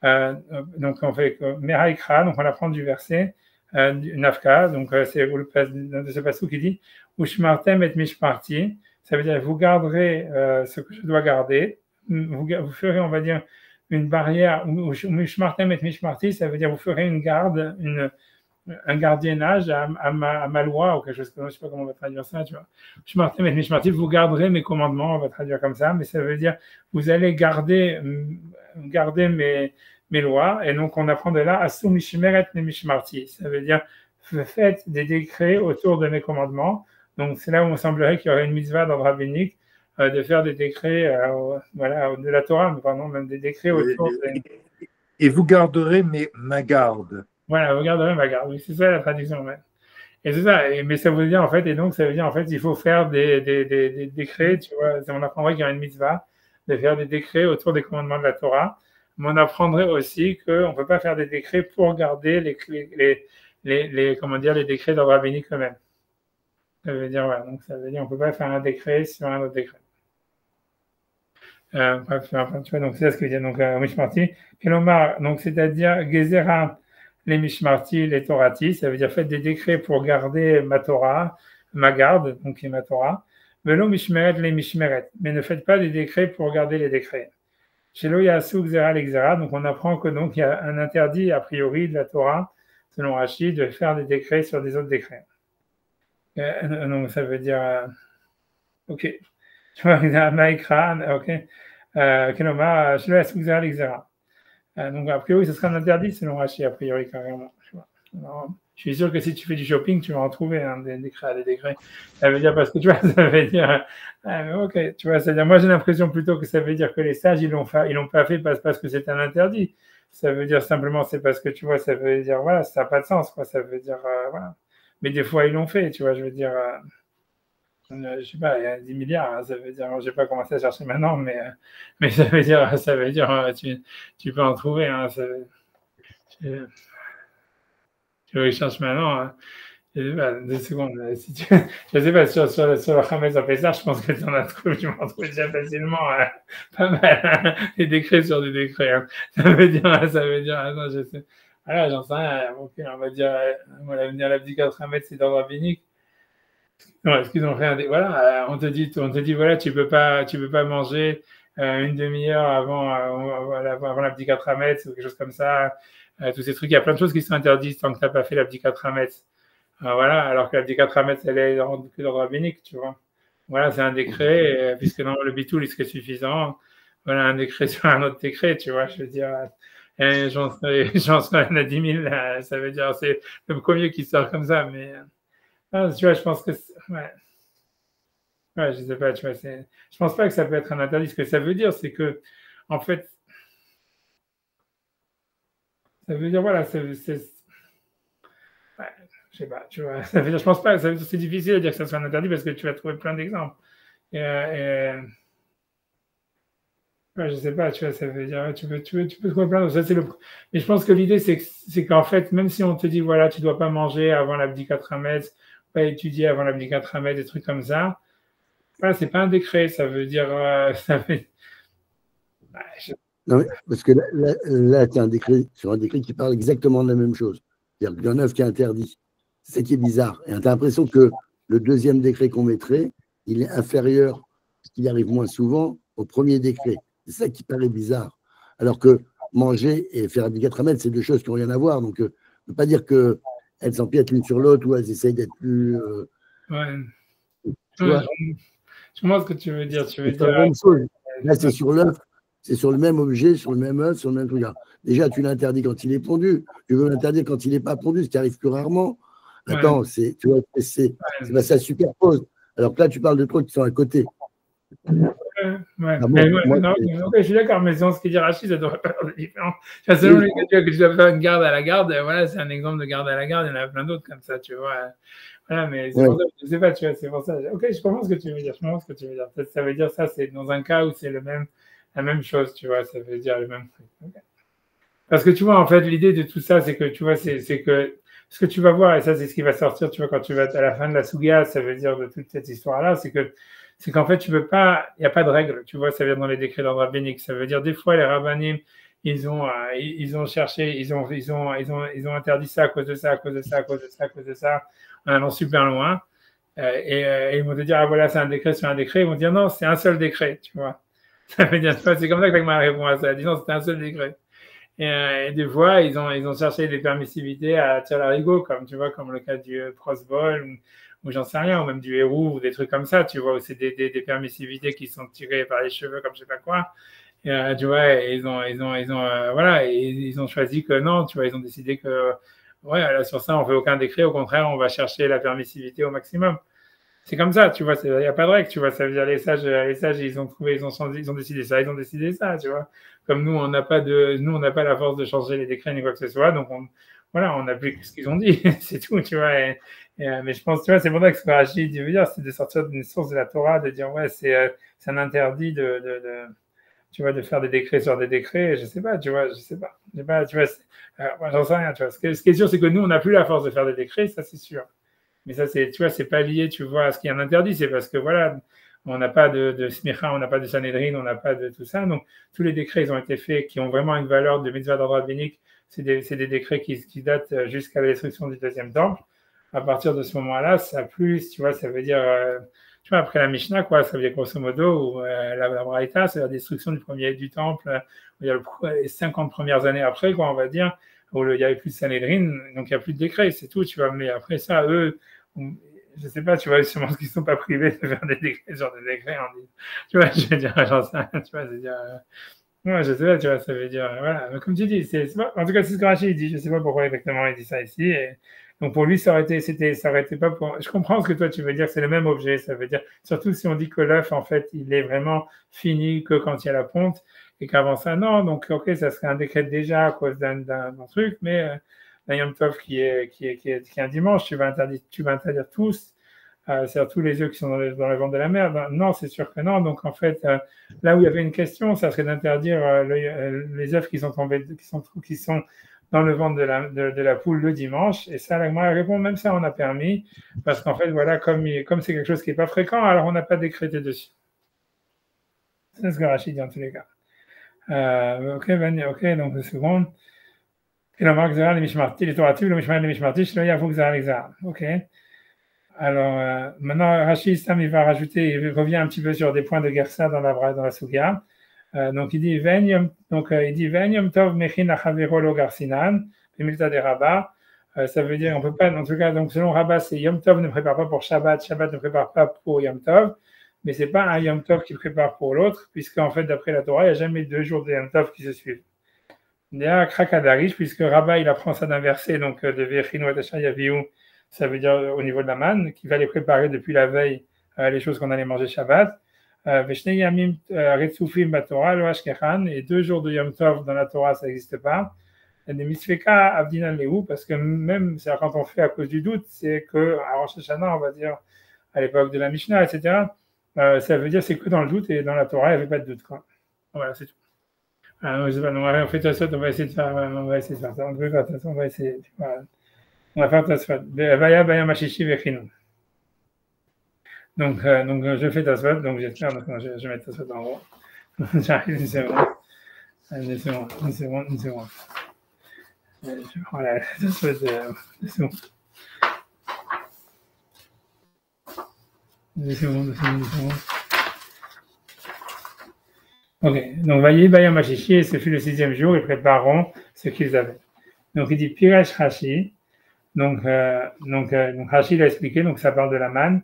Donc on fait Meraikra, donc on apprend du verset du Nafka, donc c'est de ce passage qui dit Ushmartem et Mishmarti, ça veut dire vous garderez ce que je dois garder, vous ferez, on va dire, une barrière, Ushmartem et Mishmarti, ça veut dire vous ferez une garde, un gardiennage à ma loi, ou quelque chose comme ça, je ne sais pas comment on va traduire ça, tu vois. Ushmartem et Mishmarti, vous garderez mes commandements, on va traduire comme ça, mais ça veut dire vous allez garder mes lois, et donc on apprend de là Asu Mishmeret Mishmarti, ça veut dire faites des décrets autour de mes commandements. Donc c'est là où on semblerait qu'il y aurait une mitzvah dans le rabbinique de faire des décrets voilà, de la Torah, mais pardon, même des décrets autour et vous garderez ma garde. Voilà, vous garderez ma garde, oui, c'est ça la traduction même. Et c'est ça, mais ça veut dire en fait, et donc ça veut dire en fait, il faut faire des décrets, tu vois, on apprendrait qu'il y a une mitzvah de faire des décrets autour des commandements de la Torah, mais on apprendrait aussi qu'on ne peut pas faire des décrets pour garder comment dire, les décrets d'ordre rabbinique eux-mêmes. Ça veut dire, voilà, donc ça veut dire on ne peut pas faire un décret sur un autre décret. Bref, tu vois, donc c'est ça ce que dit donc Mishmarti. Kelomar, donc c'est-à-dire Gezerah, les Mishmarti, les Torati, ça veut dire faites des décrets pour garder ma Torah, ma garde, donc qui est ma Torah. Velo Mishmeret, les Mishmeret, mais ne faites pas des décrets pour garder les décrets. Chez lo Yasu Xera, l'Exera, donc on apprend que donc il y a un interdit a priori de la Torah, selon Rashi, de faire des décrets sur des autres décrets. Donc ça veut dire, ok, tu vois, Maïkran, ok, Kenoma, chez lo Yasu Xera, l'Exera. Donc, a priori, ce sera un interdit selon Rashi, a priori, carrément. Alors, je suis sûr que si tu fais du shopping, tu vas en trouver des décrets. Ça veut dire, parce que tu vois, ça veut dire, ok, tu vois, c'est-à-dire, moi j'ai l'impression plutôt que ça veut dire que les sages, ils l'ont pas fait parce que c'est un interdit. Ça veut dire simplement, c'est parce que, tu vois, ça veut dire, voilà, ça n'a pas de sens, quoi. Ça veut dire, voilà. Mais des fois, ils l'ont fait, tu vois, je veux dire. Je sais pas, il y a 10 milliards, hein, ça veut dire, je n'ai pas commencé à chercher maintenant, mais ça veut dire, tu peux en trouver. Hein, tu veux que je cherche maintenant. Hein, 2 secondes. Si je ne sais pas, sur le Hametz en Pessah, je pense que tu m'en trouves déjà facilement pas mal. Hein, des décrets sur des décrets. Hein. Ça veut dire, attends, je sais. Voilà, j'en sais rien. Okay, on va dire, l'abdicat Hametz, c'est d'ordre rabbinique. Non, est-ce qu'ils ont fait voilà, on te dit voilà, tu peux pas manger une demi-heure avant l'abdicat Hametz ou quelque chose comme ça. Tous ces trucs, il y a plein de choses qui sont interdites tant que tu n'as pas fait l'abdicat Hametz. Voilà, alors que l'abdicat Hametz, elle est que d'ordre rabbinique, tu vois. Voilà, c'est un décret, puisque dans le bitoul, il serait suffisant. Voilà, un décret sur un autre décret, tu vois, je veux dire. J'en serais à 10 000, ça veut dire, c'est le premier qui sort comme ça, mais. Tu vois, je pense que ouais, je sais pas, tu vois, je pense pas que ça peut être un interdit. Ce que ça veut dire, c'est que, en fait, ça veut dire, voilà, ouais, je sais pas, tu vois, ça veut dire, je pense pas, c'est difficile de dire que ça soit un interdit parce que tu vas trouver plein d'exemples. Ouais, je sais pas, tu vois, ça veut dire, tu peux trouver plein d'autres. Mais je pense que l'idée, c'est qu'en fait, même si on te dit, voilà, tu dois pas manger avant l'abdicat Hametz, pas étudier avant l'abdicat Hametz, des trucs comme ça. Voilà, c'est pas un décret, ça veut dire. Non, mais parce que là tu as un décret sur un décret qui parle exactement de la même chose. C'est-à-dire qu'il y en a un qui est interdit. C'est ça qui est bizarre. Et tu as l'impression que le deuxième décret qu'on mettrait, il est inférieur, parce qu'il arrive moins souvent, au premier décret. C'est ça qui paraît bizarre. Alors que manger et faire abdicat Hametz, c'est deux choses qui n'ont rien à voir. Donc, on ne peut pas dire qu'elles s'empiètent l'une sur l'autre ou elles essayent d'être plus. Ouais. Je comprends ce que tu veux dire. C'est la même chose. Là, c'est sur l'œuf, c'est sur le même objet, sur le même œuf, sur le même truc. Déjà, tu l'interdis quand il est pondu. Tu veux l'interdire quand il n'est pas pondu, ce qui arrive plus rarement. Attends, tu vois, ça superpose. Alors que là, tu parles de trucs qui sont à côté. Je suis d'accord, mais selon ce qu'il dit Rachid, ça devrait pas faire de différence. Selon les cas que tu dois faire une garde à la garde, voilà, c'est un exemple de garde à la garde, il y en a plein d'autres comme ça, tu vois. Voilà, mais c'est pour ça, je sais pas, tu vois, c'est pour ça. Ok, je comprends ce que tu veux dire, Peut-être ça veut dire ça, c'est dans un cas où c'est la même chose, tu vois, ça veut dire le même truc. Okay. Parce que tu vois, en fait, l'idée de tout ça, c'est que, tu vois, c'est que ce que tu vas voir, et ça, c'est ce qui va sortir, tu vois, quand tu vas à la fin de la Souga, ça veut dire de toute cette histoire-là, c'est qu'en fait, tu peux pas, il n'y a pas de règle, tu vois, ça vient dans les décrets d'ordre rabbinique. Ça veut dire, des fois, les rabbanim, ils ont cherché, ils ont interdit ça à cause de ça, à cause de ça, à cause de ça, à cause de ça, en allant super loin. Et ils vont te dire, ah voilà, c'est un décret sur un décret. Ils vont dire, non, c'est un seul décret, tu vois. Ça veut dire, c'est comme ça que m'a répondu à ça. Elle dit, non, c'est un seul décret. Et des fois, ils ont cherché des permissivités à tirer l'arigot, comme tu vois, comme le cas du crossball, ou j'en sais rien, ou même du héros, ou des trucs comme ça, tu vois, où c'est des permissivités qui sont tirées par les cheveux, comme je sais pas quoi. Et, tu vois, et voilà, et ils ont choisi que non, tu vois, ils ont décidé que, ouais, là, sur ça, on fait aucun décret, au contraire, on va chercher la permissivité au maximum. C'est comme ça, tu vois, il n'y a pas de règle, tu vois, ça veut dire les sages, ils ont trouvé, ils ont décidé ça, tu vois. Comme nous, on n'a pas la force de changer les décrets ni quoi que ce soit, donc voilà, on applique ce qu'ils ont dit, c'est tout, tu vois. Mais je pense, tu vois, c'est pour ça que ce que Rachid veut dire, c'est de sortir d'une source de la Torah, de dire, ouais, c'est un interdit tu vois, de faire des décrets sur des décrets, je sais pas, tu vois, tu vois, moi, j'en sais rien, tu vois. Ce qui est sûr, c'est que nous, on n'a plus la force de faire des décrets, ça, c'est sûr. Mais ça, tu vois, c'est pas lié, tu vois, à ce qui est un interdit, c'est parce que, voilà, on n'a pas de smicha, on n'a pas de sanhédrin, on n'a pas de tout ça. Donc, tous les décrets, ils ont été faits, qui ont vraiment une valeur de mitzvah d'ordre rabbinique. C'est des décrets qui datent jusqu'à la destruction du deuxième temple. À partir de ce moment-là, ça plus, tu vois, ça veut dire, tu vois, après la Mishnah, quoi, ça veut dire grosso modo, ou la Braïta, c'est la destruction du temple, il y a les 50 premières années après, quoi, on va dire, où il n'y avait plus de Sanhédrin, donc il n'y a plus de décret, c'est tout, tu vois. Mais après ça, eux, je sais pas, tu vois, sûrement qu'ils ne sont pas privés de faire des décrets sur des décrets, tu vois, je veux dire, j'en sais rien, tu vois, c'est-à-dire, ouais, je sais pas, tu vois, ça veut dire, voilà, mais comme tu dis, pas, en tout cas, c'est ce que Rachid dit, je sais pas pourquoi exactement il dit ça ici, et donc pour lui, ça aurait été pas pour, je comprends ce que toi tu veux dire, c'est le même objet, ça veut dire, surtout si on dit que l'œuf, en fait, il est vraiment fini que quand il y a la ponte, et qu'avant ça, non, donc, ok, ça serait un décret déjà à cause d'un truc, mais, un Yom Tov qui est un dimanche, tu vas interdire tous, c'est-à-dire tous les œufs qui sont dans le ventre de la mer. Ben, non, c'est sûr que non. Donc en fait, là où il y avait une question, ça serait d'interdire les œufs qui sont tombés, qui sont dans le ventre de la poule le dimanche. Et ça, la Gemara répond, même ça, on a permis, parce qu'en fait, voilà, comme c'est quelque chose qui n'est pas fréquent, alors on n'a pas décrété dessus. C'est ce que Rachid dit en tous les cas. Ok, donc une seconde. Et la marque Zara, les Mishmarti, les Torati, le Mishmarti, les Mishmarti, je le vous Zara, les Zara. Ok. Alors, maintenant, Rachid Istam, il va rajouter, il revient un petit peu sur des points de Gersa dans la Sugia. Donc, il dit, Venium Tov Mechin Achavero lo Garsinan, Pimilta de Rabat. Ça veut dire, on peut pas, en tout cas, donc, selon Rabat, c'est Yom Tov ne prépare pas pour Shabbat, Shabbat ne prépare pas pour Yom Tov, mais c'est pas un Yom Tov qui prépare pour l'autre, puisqu'en fait, d'après la Torah, il n'y a jamais 2 jours de Yom Tov qui se suivent. Il y a Krakadarish, puisque Rabat, il apprend ça d'un verset, donc, de Vechino et Yaviou, ça veut dire au niveau de la manne, qu'il fallait préparer depuis la veille les choses qu'on allait manger Shabbat. Veshnei Yamim Retsufim Batorah, lo Ashkechan, et 2 jours de Yom Tov dans la Torah, ça n'existe pas. Et des Misfeka Avdinan Lehu, parce que même quand on fait à cause du doute, c'est que à Rosh Hashanah, on va dire, à l'époque de la Mishnah, etc., ça veut dire c'est que dans le doute, et dans la Torah, il n'y avait pas de doute, quoi. Voilà, c'est tout. Je sais pas, on fait ça, on va essayer de faire ça. On va essayer. Voilà. On va faire Tasfat. Vaya Baya Mashishi Vechinu. Donc, je fais Tasfat, donc j'espère, je vais mettre Tasfat en haut. J'arrive une seconde. Une seconde. Je prends la Tasfat. Deux secondes. Ok, donc Vayi Baya Mashishi, et ce fut le 6e jour, ils prépareront ce qu'ils avaient. Donc il dit Piresh Rashi. Donc Rachid a expliqué, donc ça parle de la manne.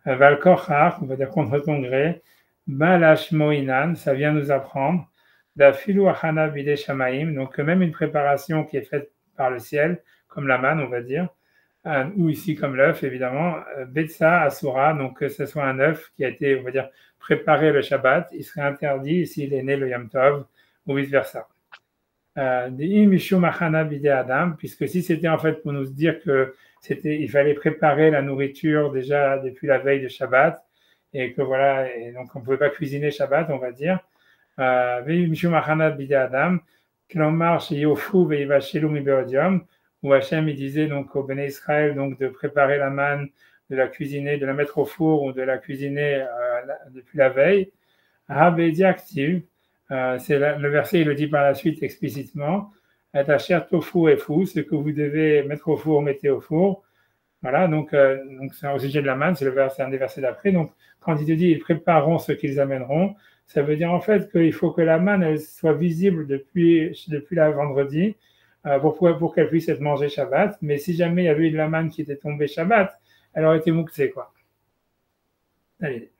Valkochar, on va dire contre ton gré. Balash Moinan, ça vient nous apprendre. Dafilu Achana Bide Shamaim, donc même une préparation qui est faite par le ciel, comme la manne, on va dire, ou ici comme l'œuf, évidemment. Betsa Asura, donc que ce soit un œuf qui a été, on va dire, préparé le Shabbat, il serait interdit s'il est né le Yom Tov, ou vice-versa. Puisque si c'était en fait pour nous dire que il fallait préparer la nourriture déjà depuis la veille de Shabbat et que voilà, et donc on ne pouvait pas cuisiner Shabbat, on va dire. Où Hachem il disait donc au Béné Israël donc de préparer la manne, de la cuisiner, de la mettre au four ou de la cuisiner depuis la veille. Le verset, il le dit par la suite explicitement. Attacher tofu et fou, ce que vous devez mettre au four, mettez au four. Voilà, donc c'est au sujet de la manne, c'est un des versets d'après. Donc, quand il te dit, ils prépareront ce qu'ils amèneront, ça veut dire en fait qu'il faut que la manne elle soit visible depuis la vendredi pour qu'elle puisse être mangée Shabbat. Mais si jamais il y avait eu de la manne qui était tombée Shabbat, elle aurait été mouxée, quoi. Allez.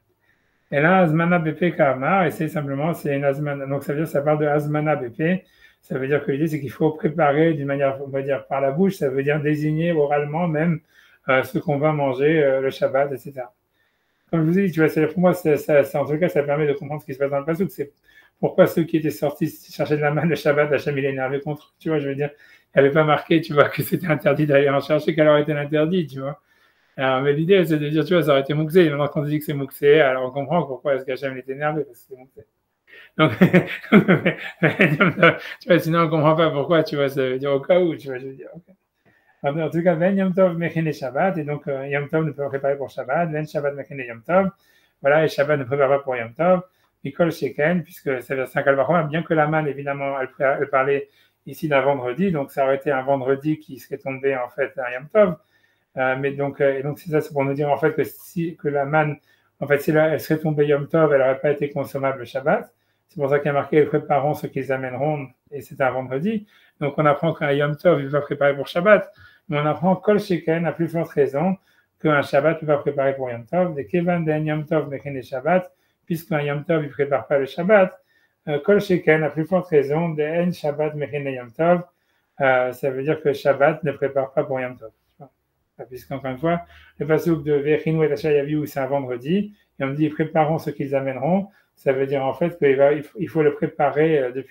Et là, Azmana BP Kamar, et c'est une Azmana. Donc, ça veut dire ça parle de Azmana BP. Ça veut dire que l'idée, c'est qu'il faut préparer d'une manière, on va dire, par la bouche, ça veut dire désigner oralement même ce qu'on va manger le Shabbat, etc. Comme je vous ai dit, tu vois, pour moi, en tout cas, ça permet de comprendre ce qui se passe dans le Passouk. C'est pourquoi ceux qui étaient sortis chercher de la manne le Shabbat, Hachem, il est énervé contre, tu vois, je veux dire, il n'avait pas marqué, tu vois, que c'était interdit d'aller en chercher, qu'elle aurait été interdit, tu vois. Alors, mais l'idée, c'est de dire, tu vois, ça aurait été mouxé. Maintenant, quand on dit que c'est mouxé, alors on comprend pourquoi est-ce qu'Hachem est énervé, parce que c'est mouxé. Donc, tu vois, sinon on ne comprend pas pourquoi, tu vois, ça veut dire au cas où, tu vois, je veux dire, ok. En tout cas, Ben Yom Tov Mechene Shabbat, et donc Yom Tov ne peut pas préparer pour Shabbat, Ben Shabbat Mechene Yom Tov, voilà, et Shabbat ne prépare pas pour Yom Tov, Mikol Sheken, puisque c'est un calvaire, bien que la manne, évidemment, elle parlait ici d'un vendredi, donc ça aurait été un vendredi qui serait tombé en fait à Yom Tov, mais donc, et donc c'est ça, c'est pour nous dire en fait que la manne, en fait, si elle serait tombée Yom Tov, elle n'aurait pas été consommable le Shabbat. C'est pour ça qu'il y a marqué ils prépareront ce qu'ils amèneront, et c'est un vendredi. Donc on apprend qu'un Yom Tov, il va préparer pour Shabbat, mais on apprend Kol Sheken à plus forte raison qu'un Shabbat ne peut pas préparer pour Yom Tov. De Kevan den Yom Tov Mechene Shabbat, puisqu'un Yom Tov ne prépare pas le Shabbat, Kol Sheken à plus forte raison de En Shabbat Mechene Yom Tov, ça veut dire que Shabbat ne prépare pas pour Yom Tov. Puisqu'encore une fois, le passouk de Vechinu et Yaviu, c'est un vendredi, et on dit ils prépareront ce qu'ils amèneront. Ça veut dire en fait qu'il faut le préparer il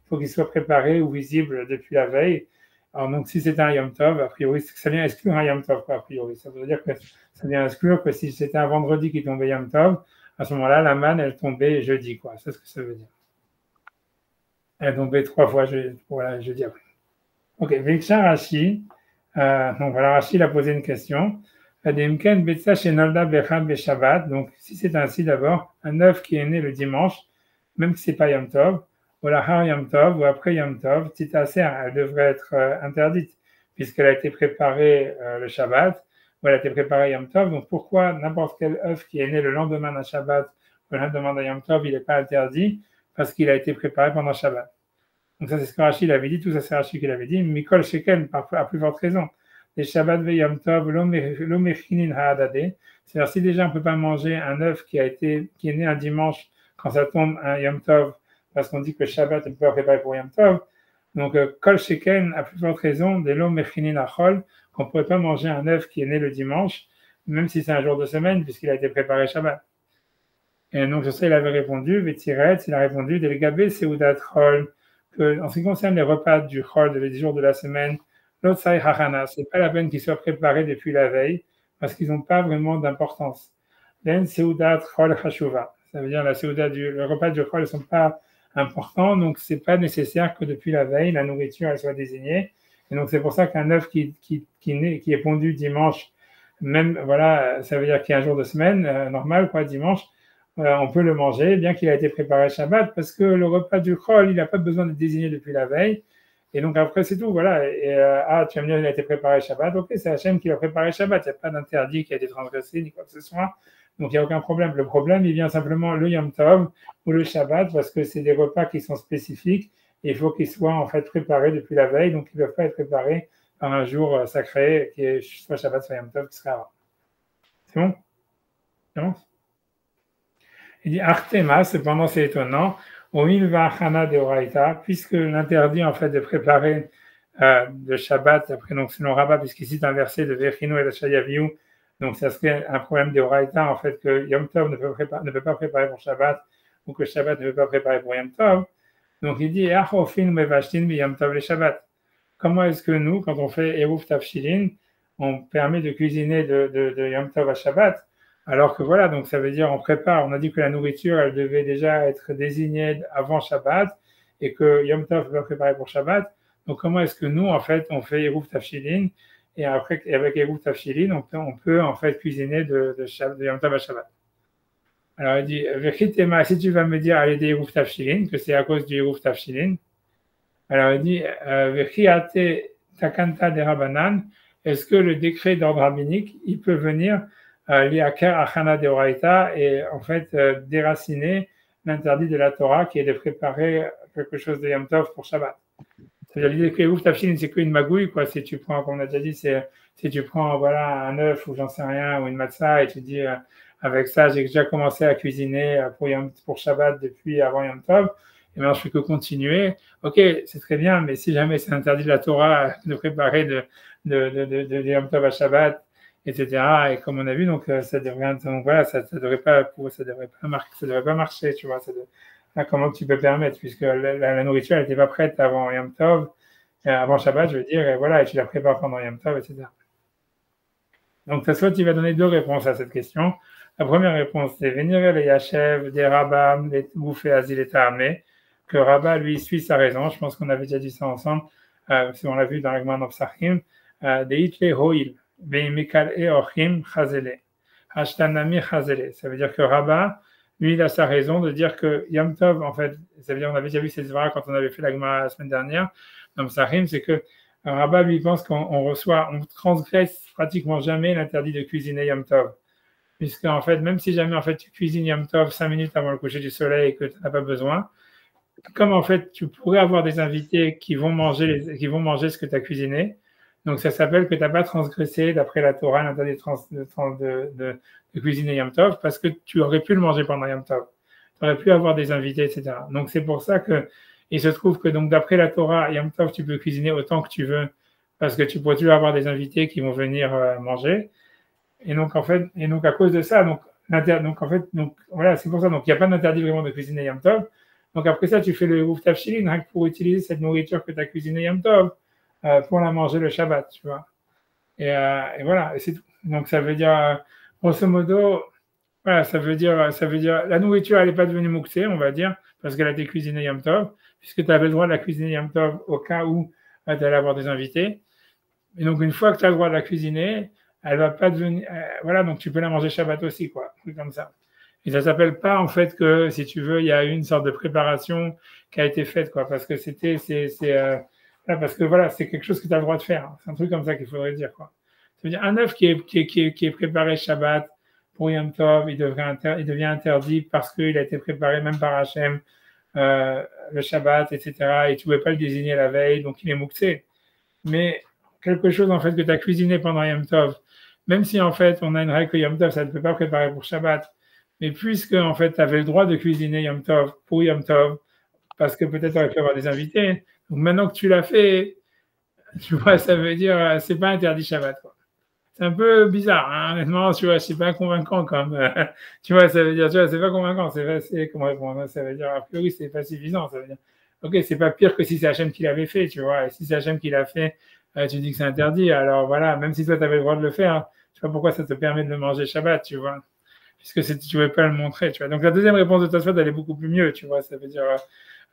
faut qu'il soit préparé ou visible depuis la veille. Alors donc si c'est un Yom Tov, a priori, ça vient exclure un Yom Tov, a priori. Ça veut dire que ça vient exclure que si c'était un vendredi qui tombait Yom Tov, à ce moment-là, la manne, elle tombait jeudi, quoi. C'est ce que ça veut dire. Elle tombait 3 fois jeudi après. Ok, Viksha Rashi. Donc voilà, Rashi a posé une question. Donc si c'est ainsi d'abord, un œuf qui est né le dimanche, même si c'est pas Yom Tov, ou la Har Yom Tov, ou après Yom Tov, Titaser, elle devrait être interdite, puisqu'elle a été préparée le Shabbat, ou elle a été préparée Yom Tov. Donc pourquoi n'importe quel œuf qui est né le lendemain d'un Shabbat, ou le lendemain d'un Yom Tov, il n'est pas interdit, parce qu'il a été préparé pendant Shabbat. Donc ça c'est ce que Rashi avait dit, tout ça c'est Rashi qui l'avait dit. Mikol Sheken, à plus forte raison. Les Shabbat ve Yom Tov, l'omechinin ha'adade. C'est-à-dire si déjà on ne peut pas manger un œuf qui est né un dimanche quand ça tombe un Yom Tov, parce qu'on dit que Shabbat ne peut pas préparer pour Yom Tov. Donc Kol Sheken, à plus forte raison, des l'omechinin ha'chol, qu'on ne pourrait pas manger un œuf qui est né le dimanche, même si c'est un jour de semaine, puisqu'il a été préparé Shabbat. Et donc sur ça il avait répondu, Vetiret, il a répondu, Delgabé Seudat Chol, en ce qui concerne les repas du Chol, les jours de la semaine, l'Otsai Hachana, c'est pas la peine qu'ils soient préparés depuis la veille, parce qu'ils n'ont pas vraiment d'importance. Len Seudat Chol Hashuva, ça veut dire le repas du Chol ne sont pas importants, donc c'est pas nécessaire que depuis la veille, la nourriture elle soit désignée. Et donc c'est pour ça qu'un œuf qui est pondu dimanche, même, voilà, ça veut dire qu'il y a un jour de semaine, normal, quoi, dimanche, on peut le manger, bien qu'il a été préparé Shabbat, parce que le repas du Chol, il n'a pas besoin d'être désigné depuis la veille. Et donc après, c'est tout, voilà. Et tu vas me dire, il a été préparé Shabbat. Ok, c'est Hachem qui l'a préparé Shabbat. Il n'y a pas d'interdit qui a été transgressé, ni quoi que ce soit. Donc il n'y a aucun problème. Le problème, il vient simplement le Yom Tov ou le Shabbat, parce que c'est des repas qui sont spécifiques. Et il faut qu'ils soient en fait préparés depuis la veille. Donc ils ne peuvent pas être préparés par un jour sacré, qui est soit Shabbat, soit Yom Tov, qui sera avant. C'est bon? C'est bon? Il dit Artema, cependant c'est étonnant, au Milva Chana de Oraita, puisque l'interdit en fait de préparer le Shabbat, après donc selon Rabbah, puisqu'il cite un verset de Vechinu et de Shayaviu, donc ça serait un problème de Oraita en fait que Yom Tov ne peut pas préparer pour Shabbat, ou que Shabbat ne peut pas préparer pour Yom Tov. Donc il dit Achofin mevashtin mi Yom Tov le Shabbat. Comment est-ce que nous, quand on fait Eruv Tafshilin, on permet de cuisiner de Yom Tov à Shabbat? Alors que voilà, donc ça veut dire on prépare, on a dit que la nourriture, elle devait déjà être désignée avant Shabbat et que Yom Tov peut pas préparer pour Shabbat. Donc comment est-ce que nous, en fait, on fait Eruv Tafshilin et après, avec Eruv Tafshilin, on peut en fait cuisiner de Yom Tov à Shabbat. Alors, il dit, Vechitema, si tu vas me dire, allez, des Yerouf Tafshilin, que c'est à cause du Yerouf Tafshilin. Alors, il dit, Vechiate Takanta de Rabanan, est-ce que le décret d'ordre rabbinique, il peut venir liaker achana de Oraita et en fait déraciner l'interdit de la Torah qui est de préparer quelque chose de Yom Tov pour Shabbat. C'est-à-dire l'idée que Yerouf Tafshilin, c'est qu'une magouille, quoi. Si tu prends, comme on a déjà dit, si tu prends voilà, un œuf ou j'en sais rien, ou une matzah, et tu dis avec ça, j'ai déjà commencé à cuisiner pour Shabbat depuis avant Yom Tov, et maintenant je fais que continuer. Ok, c'est très bien, mais si jamais c'est interdit de la Torah de préparer de Yom Tov à Shabbat, etc. Et comme on a vu, donc ça devrait, donc voilà, ça devrait pas marcher, tu vois. Là, comment tu peux permettre, puisque la nourriture n'était pas prête avant Yom Tov, avant Shabbat, je veux dire, et voilà, et tu la prépares pendant Yom Tov, etc. Donc, soit tu vas donner deux réponses à cette question. La première réponse, c'est venir les Yachev, des Rabbah, les Goufé, Azil et Tahamé, que Rabbah, lui, suit sa raison. Je pense qu'on avait déjà dit ça ensemble, si on l'a vu dans la Gemara Nopsachim, des Hitle Hoil, Beimikal e Ochim Chazele, Hashtanami Chazele. Ça veut dire que Rabbah, lui, il a sa raison de dire que Yom Tov, en fait, ça veut dire, on avait déjà vu ces Zvara quand on avait fait la Gemara la semaine dernière, dans Psachim, c'est que Rabbah, lui, pense qu'on transgresse pratiquement jamais l'interdit de cuisiner Yom Tov. Puisque, en fait, même si jamais, en fait, tu cuisines Yom Tov 5 minutes avant le coucher du soleil et que tu n'as pas besoin, comme, en fait, tu pourrais avoir des invités qui vont manger ce que tu as cuisiné, donc ça s'appelle que tu n'as pas transgressé, d'après la Torah, l'interdit de cuisiner Yom Tov, parce que tu aurais pu le manger pendant Yom Tov. Tu aurais pu avoir des invités, etc. Donc, c'est pour ça que il se trouve que, donc, d'après la Torah, Yom Tov, tu peux cuisiner autant que tu veux, parce que tu pourrais toujours avoir des invités qui vont venir manger. Et donc, en fait, à cause de ça, voilà, c'est pour ça. Donc, il n'y a pas d'interdit vraiment de cuisiner Yom Tov. Donc, après ça, tu fais le Yerouf Tafshilin pour utiliser cette nourriture que tu as cuisinée Yom Tov pour la manger le Shabbat, tu vois. Et voilà, et c'est tout. Donc, ça veut dire, grosso modo, voilà, ça veut dire, la nourriture, elle n'est pas devenue mouxée, on va dire, parce qu'elle a été cuisinée Yom Tov, puisque tu avais le droit de la cuisiner Yom Tov au cas où tu allais avoir des invités. Et donc, une fois que tu as le droit de la cuisiner, elle va pas devenir, voilà, donc tu peux la manger Shabbat aussi, quoi, un truc comme ça. Et ça s'appelle pas, en fait, que, si tu veux, il y a une sorte de préparation qui a été faite, quoi, parce que parce que voilà, c'est quelque chose que tu as le droit de faire. C'est un truc comme ça qu'il faudrait dire, quoi. Ça veut dire, un œuf qui est préparé Shabbat pour Yom Tov, il devient interdit parce qu'il a été préparé même par Hachem, le Shabbat, etc. Et tu ne pouvais pas le désigner la veille, donc il est mouxé. Mais quelque chose, en fait, que tu as cuisiné pendant Yom Tov, même si, en fait, on a une règle que Yom Tov, ça ne peut pas préparer pour Shabbat, mais puisque, en fait, tu avais le droit de cuisiner Yom Tov pour Yom Tov, parce que peut-être tu aurais pu avoir des invités, donc maintenant que tu l'as fait, tu vois, ça veut dire, c'est pas interdit Shabbat, quoi. C'est un peu bizarre, hein, honnêtement, tu vois, c'est pas convaincant comme, tu vois, ça veut dire, tu vois, c'est pas convaincant, comment répondre, ça veut dire, a priori, c'est pas suffisant, ça veut dire, ok, c'est pas pire que si c'est Hachem qui l'avait fait, tu vois, et si c'est Hachem qui l'a fait, tu dis que c'est interdit, alors voilà, même si toi, tu avais le droit de le faire, je sais pas pourquoi ça te permet de le manger Shabbat, tu vois, puisque tu ne veux pas le montrer, tu vois. Donc, la deuxième réponse de Tosfot, elle est beaucoup plus mieux, tu vois, ça veut dire,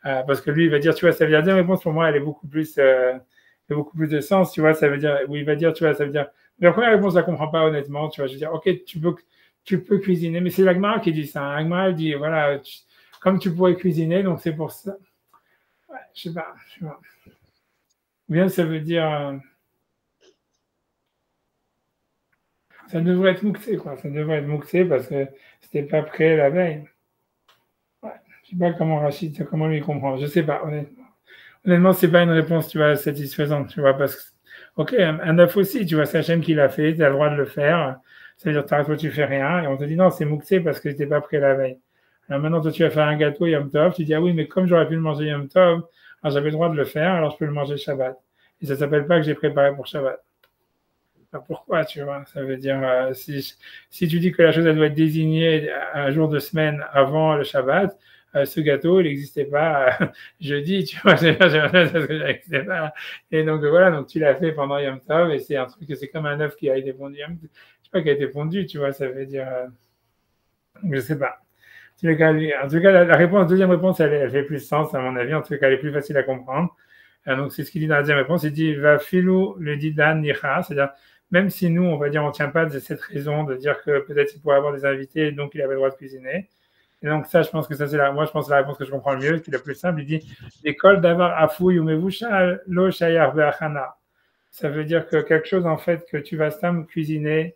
parce que lui, il va dire, tu vois, ça veut dire, la deuxième réponse, pour moi, elle est beaucoup plus de sens, tu vois, ça veut dire, où il va dire, tu vois, ça veut dire, la première réponse, je la comprends pas honnêtement, tu vois, je veux dire, ok, tu peux cuisiner, mais c'est l'Agmara qui dit ça, hein. L'Agmara, elle dit, voilà, comme tu pourrais cuisiner, donc c'est pour ça, ouais, je sais pas, ou bien ça veut dire, ça devrait être mouxé, quoi, ça devrait être mouxé parce que c'était pas prêt la veille. Ouais, je sais pas comment Rachid, comment lui comprend, je sais pas, honnêtement. Honnêtement, c'est pas une réponse, tu vois, satisfaisante, tu vois, parce que, ok, un œuf aussi, tu vois, c'est Hachem qui l'a fait, tu as le droit de le faire, ça veut dire, toi, tu fais rien, et on te dit, non, c'est mouxé parce que t'es pas prêt la veille. Alors maintenant, toi, tu vas faire un gâteau Yom Tov, tu dis, ah oui, mais comme j'aurais pu le manger Yom Tov, alors j'avais le droit de le faire, alors je peux le manger Shabbat. Et ça s'appelle pas que j'ai préparé pour Shabbat. Alors pourquoi, tu vois, ça veut dire, si tu dis que la chose, elle doit être désignée un jour de semaine avant le Shabbat, ce gâteau, il n'existait pas jeudi, tu vois, c'est n'existait pas. Et donc voilà, donc tu l'as fait pendant Yom Tov, et c'est un truc, c'est comme un œuf qui a été fondu, je sais pas, qui a été fondu, tu vois, ça veut dire, je sais pas. En tout cas, la réponse, deuxième réponse, elle fait plus sens à mon avis, en tout cas, elle est plus facile à comprendre. Donc c'est ce qu'il dit dans la deuxième réponse, il dit, va filou le didan nicha, c'est-à-dire, même si nous, on va dire, on ne tient pas de cette raison de dire que peut-être il pourrait avoir des invités, donc il avait le droit de cuisiner. Et donc ça, je pense que ça, c'est moi, je pense que la réponse que je comprends le mieux, qui est la plus simple. Il dit, l'école d'avoir afouille ou mevusha lo shayar be'achana. Ça veut dire que quelque chose, en fait, que tu vas cuisiner,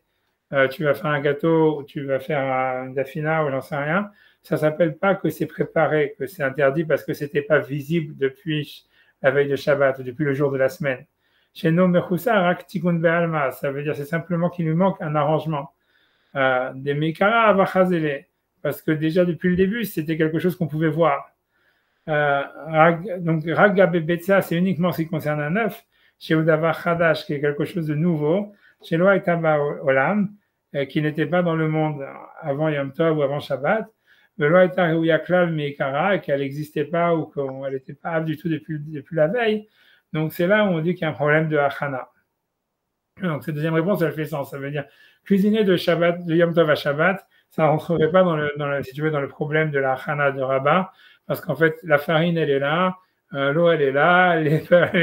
tu vas faire un gâteau, ou tu vas faire une dafina, ou j'en sais rien, ça ne s'appelle pas que c'est préparé, que c'est interdit parce que ce n'était pas visible depuis la veille de Shabbat, depuis le jour de la semaine. Chez nous, ça veut dire c'est simplement qu'il lui manque un arrangement. Des Mekara avachazele, parce que déjà depuis le début, c'était quelque chose qu'on pouvait voir. Donc, Raga Bebetsa, c'est uniquement ce qui concerne un œuf. Chez Udava Khadash, qui est quelque chose de nouveau. Chez Loaitaba Olam, qui n'était pas dans le monde avant Yom Tov ou avant Shabbat. Loaita Yaklal Mekara, et qu'elle n'existait pas ou qu'elle n'était pas apte du tout depuis la veille. Donc, c'est là où on dit qu'il y a un problème de Hachana. Donc, cette deuxième réponse, elle fait sens. Ça veut dire cuisiner de Shabbat, de Yom Tov à Shabbat, ça ne rentrerait pas si tu veux, dans le problème de la Hachana de Rabat, parce qu'en fait, la farine, elle est là, l'eau, elle est là, les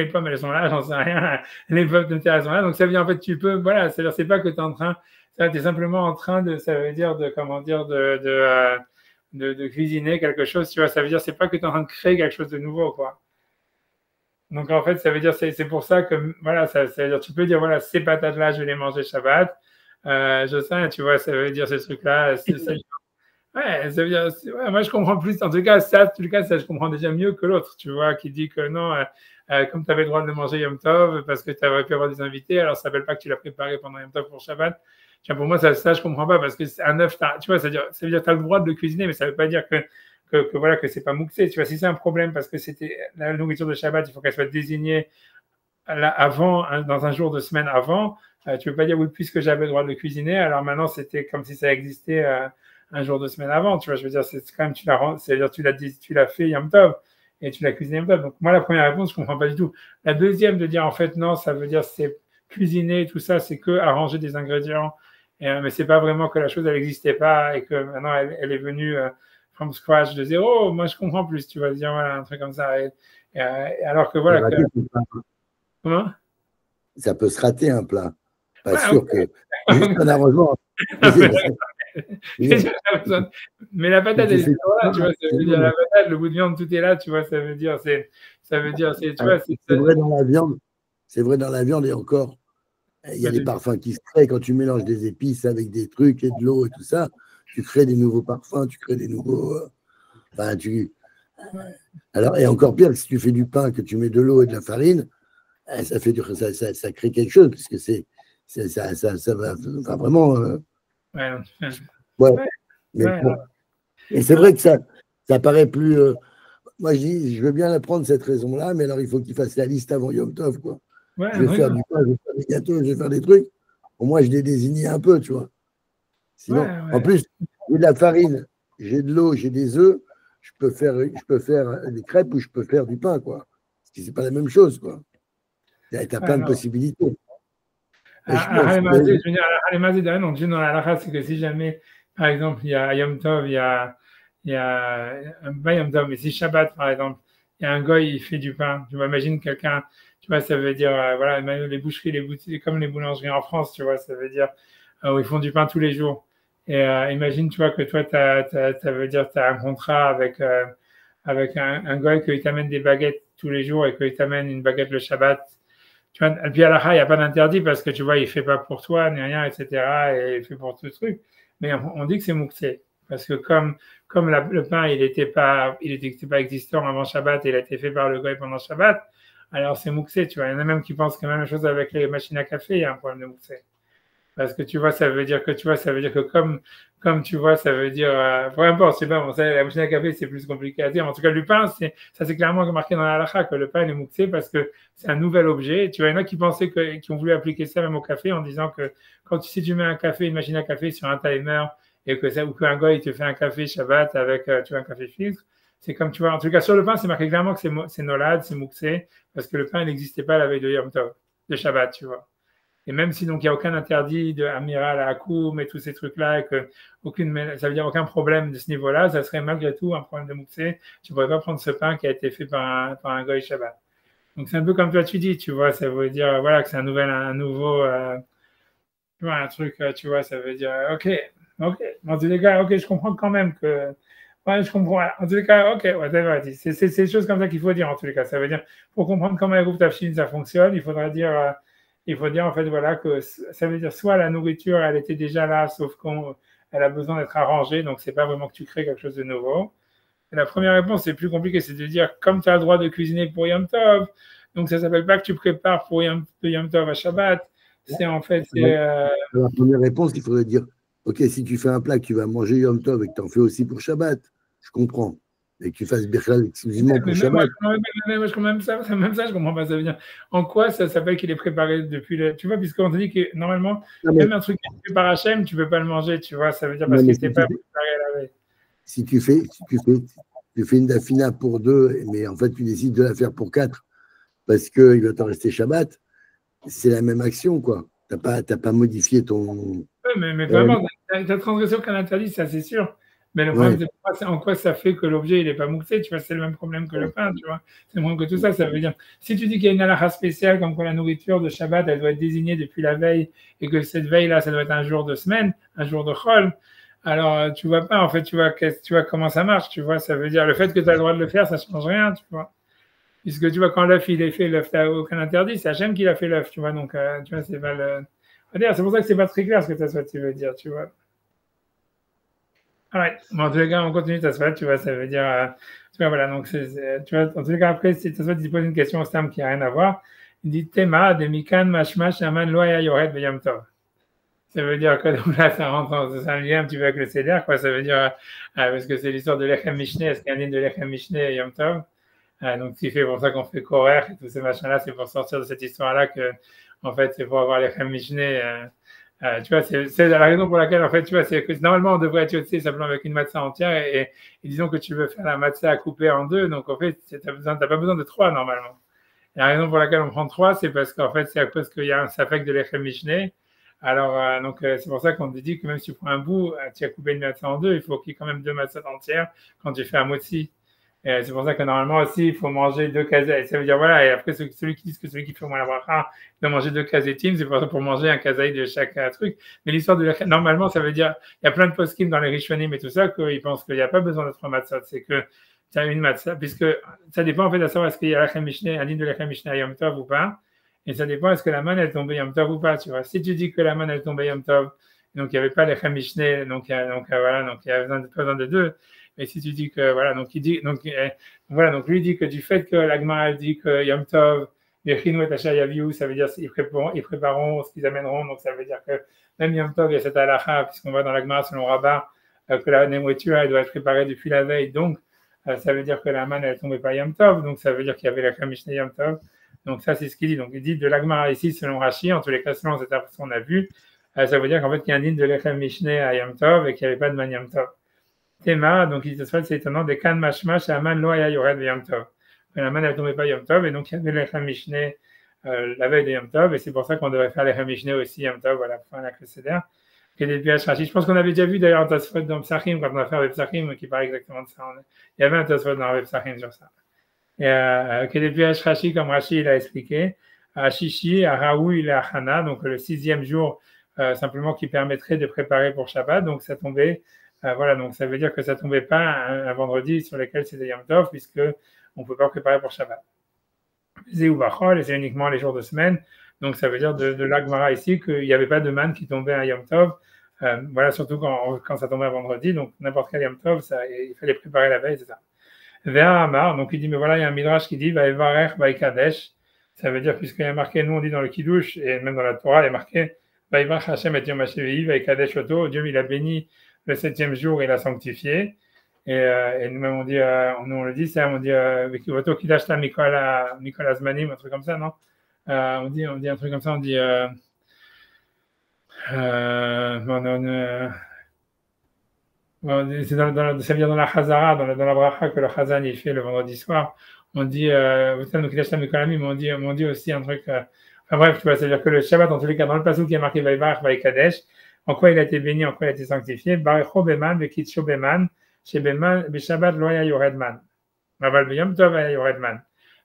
pommes, elles sont là, j'en sais rien, les pommes de terre, elles sont là. Donc, ça veut dire, en fait, tu peux, voilà, c'est-à-dire, c'est pas que tu es en train, tu es simplement en train de, ça veut dire, de cuisiner quelque chose, tu vois, ça veut dire, c'est pas que tu es en train de créer quelque chose de nouveau, quoi. Donc, en fait, ça veut dire, c'est pour ça que, voilà, ça veut dire, tu peux dire, voilà, ces patates-là, je vais les manger Shabbat. Je sais, tu vois, ça veut dire ce truc-là. Ouais, ça veut dire, ouais, moi, je comprends plus. En tout cas, ça, je comprends déjà mieux que l'autre, tu vois, qui dit que non, comme tu avais le droit de le manger Yom Tov, parce que tu aurais pu avoir des invités, alors ça ne s'appelle pas que tu l'as préparé pendant Yom Tov pour Shabbat. Tiens, pour moi, ça, je ne comprends pas, parce que c'est un œuf, tu vois, ça veut dire que tu as le droit de le cuisiner, mais ça ne veut pas dire que voilà, que c'est pas mouxé. Tu vois, si c'est un problème parce que c'était la nourriture de Shabbat, il faut qu'elle soit désignée avant, dans un jour de semaine avant. Tu peux pas dire oui, puisque j'avais le droit de le cuisiner, alors maintenant c'était comme si ça existait un jour de semaine avant. Tu vois, je veux dire, c'est quand même c'est-à-dire tu l'as fait Yom Tov et tu l'as cuisiné Yom Tov. Donc moi la première réponse, je comprends pas du tout. La deuxième de dire en fait non, ça veut dire c'est cuisiner tout ça, c'est que arranger des ingrédients. Mais c'est pas vraiment que la chose elle n'existait pas et que maintenant elle est venue from scratch de zéro. Moi je comprends plus. Tu vas dire voilà un truc comme ça. Alors que voilà. Comment? Ça peut se rater un plat. Pas Ouais, sûr okay. Que. Juste un arrangement. Mais la patate, elle est toujours là, tu vois. Ça veut dire la patate, le bout de viande, tout est là, tu vois. Ça veut dire, tu vois. C'est vrai dans la viande. C'est vrai dans la viande et encore. Il y a des parfums qui se créent quand tu mélanges des épices avec des trucs et de l'eau et tout ça. Tu crées des nouveaux parfums, tu crées des nouveaux. Enfin, alors, et encore pire, si tu fais du pain, que tu mets de l'eau et de la farine, ça crée quelque chose, puisque ça va vraiment. Ouais. Mais bon. Et c'est vrai que ça paraît plus. Moi, je veux bien la prendre cette raison-là, mais alors il faut qu'il fasse la liste avant Yom Tov, quoi. Ouais, je vais faire du pain, je vais faire des gâteaux, je vais faire des trucs. Au moins, je les désigne un peu, tu vois. Sinon, en plus, j'ai de la farine, j'ai de l'eau, j'ai des œufs, je peux faire des crêpes ou je peux faire du pain, quoi. Parce que c'est pas la même chose, quoi. Tu as plein de possibilités. Donc, dans la halakha, c'est que si jamais, par exemple, il y a Yom Tov, il y a pas Yom Tov, mais si Shabbat, par exemple, il y a un goy, il fait du pain. Tu vois, imagine quelqu'un, tu vois, ça veut dire, voilà, les boucheries, les boutiques, comme les boulangeries en France, tu vois, ça veut dire, où ils font du pain tous les jours. Et imagine, tu vois, que toi, ça veut dire, tu as un contrat avec un goy qui t'amène des baguettes tous les jours et qu'il t'amène une baguette le Shabbat. Tu vois, et puis à la il n'y a pas d'interdit parce que tu vois, il ne fait pas pour toi, ni rien, etc. Et il fait pour tout ce truc. Mais on dit que c'est mouxé. Parce que comme le pain, il n'était pas existant avant Shabbat et il a été fait par le goy pendant Shabbat, alors c'est mouxé, tu vois. Il y en a même qui pensent que la même chose avec les machines à café, il y a un problème de mouxé. Parce que tu vois, ça veut dire que comme tu vois, ça veut dire, peu importe, c'est pas, bon, ça, la machine à café, c'est plus compliqué à dire. En tout cas, le pain, ça c'est clairement marqué dans la halakha que le pain est mouxé parce que c'est un nouvel objet. Tu vois, il y en a qui pensaient qui ont voulu appliquer ça même au café en disant que si tu mets une machine à café sur un timer et ou qu'un gars, il te fait un café Shabbat avec, tu vois, un café filtre, c'est comme, tu vois, en tout cas, sur le pain, c'est marqué clairement que c'est nolad, c'est mouxé parce que le pain, il n'existait pas la veille de Yom Tov, de Shabbat, tu vois. Et même si donc il n'y a aucun interdit de Amiral à Hakoum et tous ces trucs-là, et que ça veut dire aucun problème de ce niveau-là, ça serait malgré tout un problème de mouxé. Tu ne pourrais pas prendre ce pain qui a été fait par un goy Shabbat. Donc c'est un peu comme toi tu dis, tu vois, ça veut dire voilà que c'est un nouveau Tu vois, un truc, tu vois, ça veut dire, ok, ok. En tous les cas, ok, je comprends quand même que. Ouais, je comprends. En tous les cas, ok, ouais, c'est des choses comme ça qu'il faut dire, en tous les cas. Ça veut dire, pour comprendre comment le groupe Tafshin, ça fonctionne, il faut dire, en fait, voilà, que ça veut dire soit la nourriture, elle était déjà là, sauf qu'elle a besoin d'être arrangée, donc c'est pas vraiment que tu crées quelque chose de nouveau. Et la première réponse, c'est plus compliqué, c'est de dire, comme tu as le droit de cuisiner pour Yom Tov, donc ça s'appelle pas que tu prépares pour Yom Tov à Shabbat, c'est en fait, c'est. La première réponse, il faudrait dire, ok, si tu fais un plat que tu vas manger Yom Tov et que tu en fais aussi pour Shabbat, je comprends. Et que tu fasses Birchal exclusivement pour Mais Shabbat. même ça, je comprends pas. Ça veut dire, en quoi ça s'appelle qu'il est préparé depuis le. Tu vois, puisqu'on te dit que normalement, Non, mais, même un truc qui est fait par Hachem, tu peux pas le manger, tu vois. Ça veut dire non, parce mais qu'il n'était pas préparé à la veille. tu fais une dafina pour 2, mais en fait, tu décides de la faire pour 4 parce qu'il va t'en rester Shabbat, c'est la même action, quoi. T'as pas modifié ton. Oui, mais vraiment, ta transgression qu'un interdit, ça c'est sûr. Mais le problème, Ouais. c'est en quoi ça fait que l'objet il n'est pas mouxé, tu vois, c'est le même problème que le pain, tu vois. C'est moins que tout ça, ça veut dire. Si tu dis qu'il y a une halakha spéciale, comme quoi la nourriture de Shabbat, elle doit être désignée depuis la veille, et que cette veille-là, ça doit être un jour de semaine, un jour de chol, alors tu vois pas, en fait, tu vois comment ça marche, tu vois. Ça veut dire le fait que tu as le droit de le faire, ça change rien, tu vois. Puisque tu vois, quand l'œuf il est fait, l'œuf, tu n'as aucun interdit, c'est Hachem qui a fait l'œuf, tu vois. Donc, tu vois, c'est pas le. C'est pour ça que c'est pas très clair ce que tu veux dire, tu vois. Ouais. Bon, en tous les cas, on continue Tasfat, tu vois, ça veut dire, tu vois, voilà, donc, tu vois, en tous les cas, après, c'est Tasfat, il pose une question au Stam qui n'a rien à voir. Il dit, Tema, de Mikan, Mashma, Shaman, Loya, Yored, Beyam Tov. Ça veut dire que donc là, ça rentre dans un lien un petit peu avec le Seder, quoi. Ça veut dire, parce que c'est l'histoire de l'Echem Mishneh, est-ce qu'il y a un de l'Echem Mishneh et Yom Tov? Donc, c'est fait pour ça qu'on fait Korer et tous ces machins-là, c'est pour sortir de cette histoire-là que, en fait, c'est pour avoir l'Echem Mishneh. Tu vois, c'est la raison pour laquelle, en fait, tu vois, c'est que normalement, on devrait être yotzé simplement avec une matzah entière et disons que tu veux faire la matzah à couper en 2, donc en fait, tu n'as pas besoin de 3 normalement. Et la raison pour laquelle on prend 3, c'est parce qu'en fait, c'est à cause qu'il y a un safek de l'Echem Mishneh. Alors, c'est pour ça qu'on te dit que même si tu prends un bout, tu as coupé une matzah en 2, il faut qu'il y ait quand même 2 matzahs entières quand tu fais un motzi. Et c'est pour ça que normalement aussi, il faut manger 2 kazaïs. Ça veut dire, voilà, et après, celui qui dit que celui qui fait moins la bracha doit manger 2 kazetim, c'est pour manger un kazaï de chaque truc. Mais l'histoire de normalement, ça veut dire, il y a plein de poskim dans les rishonim et tout ça, qu'ils pensent qu'il n'y a pas besoin de 3 matzot. C'est que tu as une matzah, puisque ça dépend en fait de savoir est-ce qu'il y a l'Echem Mishneh, un din de l'Echem Mishneh à Yom Tov ou pas. Et ça dépend est-ce que la manne elle tombée Yom Tov ou pas, tu vois. Si tu dis que la manne elle tombée Yom Tov, donc il n'y avait pas l'Echem Mishneh, voilà, donc il y a pas besoin de 2. Mais si tu dis que, voilà, donc il dit, voilà, donc lui dit que du fait que l'Agmara dit que Yom Tov, les Chinou et Tacha Yaviou, ça veut dire qu'ils prépareront ce qu'ils amèneront, donc ça veut dire que même Yom Tov, il y a cette halakha, puisqu'on va dans l'Agmara selon Rabat, que la nourriture, elle doit être préparée depuis la veille, donc ça veut dire que la manne, elle tombait pas Yom Tov, donc ça veut dire qu'il y avait la Kamishne Yom Tov. Donc ça, c'est ce qu'il dit. Donc il dit de l'Agmara ici, selon Rashi, en tous les cas, selon cette ce qu'on a vu, ça veut dire qu'en fait, il y a un din de l'Echem Mishneh à Yom Tov et qu'il n'y avait pas de man Yom Tov. Théma, donc il se c'est étonnant, des kan mashmash, la man loya yored Yom Tov. La man elle tombait pas Yom Tov, et donc il y avait l'Echem Mishneh la veille de Yom Tov, et c'est pour ça qu'on devrait faire l'Echem Mishneh aussi Yom Tov, voilà, pour faire la Seder. Je pense qu'on avait déjà vu d'ailleurs un Tosfot dans Psachim, quand on a fait avec Psachim, qui parle exactement de ça. Il y avait un Tosfot dans Psachim sur ça. Et Kedepiach Rashi, comme Rashi il a expliqué, à Shishi, à Raoui et à Hana, donc le 6e jour, simplement qui permettrait de préparer pour Shabbat, donc ça tombait. Voilà, donc ça veut dire que ça ne tombait pas un vendredi sur lequel c'était Yom Tov, puisque on ne peut pas préparer pour Shabbat. Zéou Bachol, et c'est uniquement les jours de semaine. Donc ça veut dire de l'Agmara ici qu'il n'y avait pas de manne qui tombait à Yom Tov. Voilà, surtout quand ça tombait un vendredi, donc n'importe quel Yom Tov, il fallait préparer la veille, c'est ça. Vers Amar, donc il dit, mais voilà, il y a un midrash qui dit, Vaïvarech Vaïkadesh. Ça veut dire, puisqu'il y a marqué, nous on dit dans le Kiddush, et même dans la Torah, il y a marqué, Vaïvarech Hashem et Yom HaShevi'i, Vaïkadesh Oto, Dieu il a béni le 7e jour, il a sanctifié. Et nous-mêmes, on dit, nous on le dit, on dit, Vikivoto Kidashta Mikola Zmanim, un truc comme ça, non? On dit un truc comme ça, on dit, ça vient dans la Chazara, dans la bracha que le Chazan il fait le vendredi soir. On dit, on dit aussi un truc. Enfin bref, tu vois, c'est-à-dire que le Shabbat, en tous les cas, dans le passage qui est marqué Vaïvarech Vaïkadesh, en quoi il a été béni, en quoi il a été sanctifié, Barecho Beman, Vekitsho Beman, Shebeman, Beshabbat Loya Yoredman. Raval Beyom Tov Yoredman.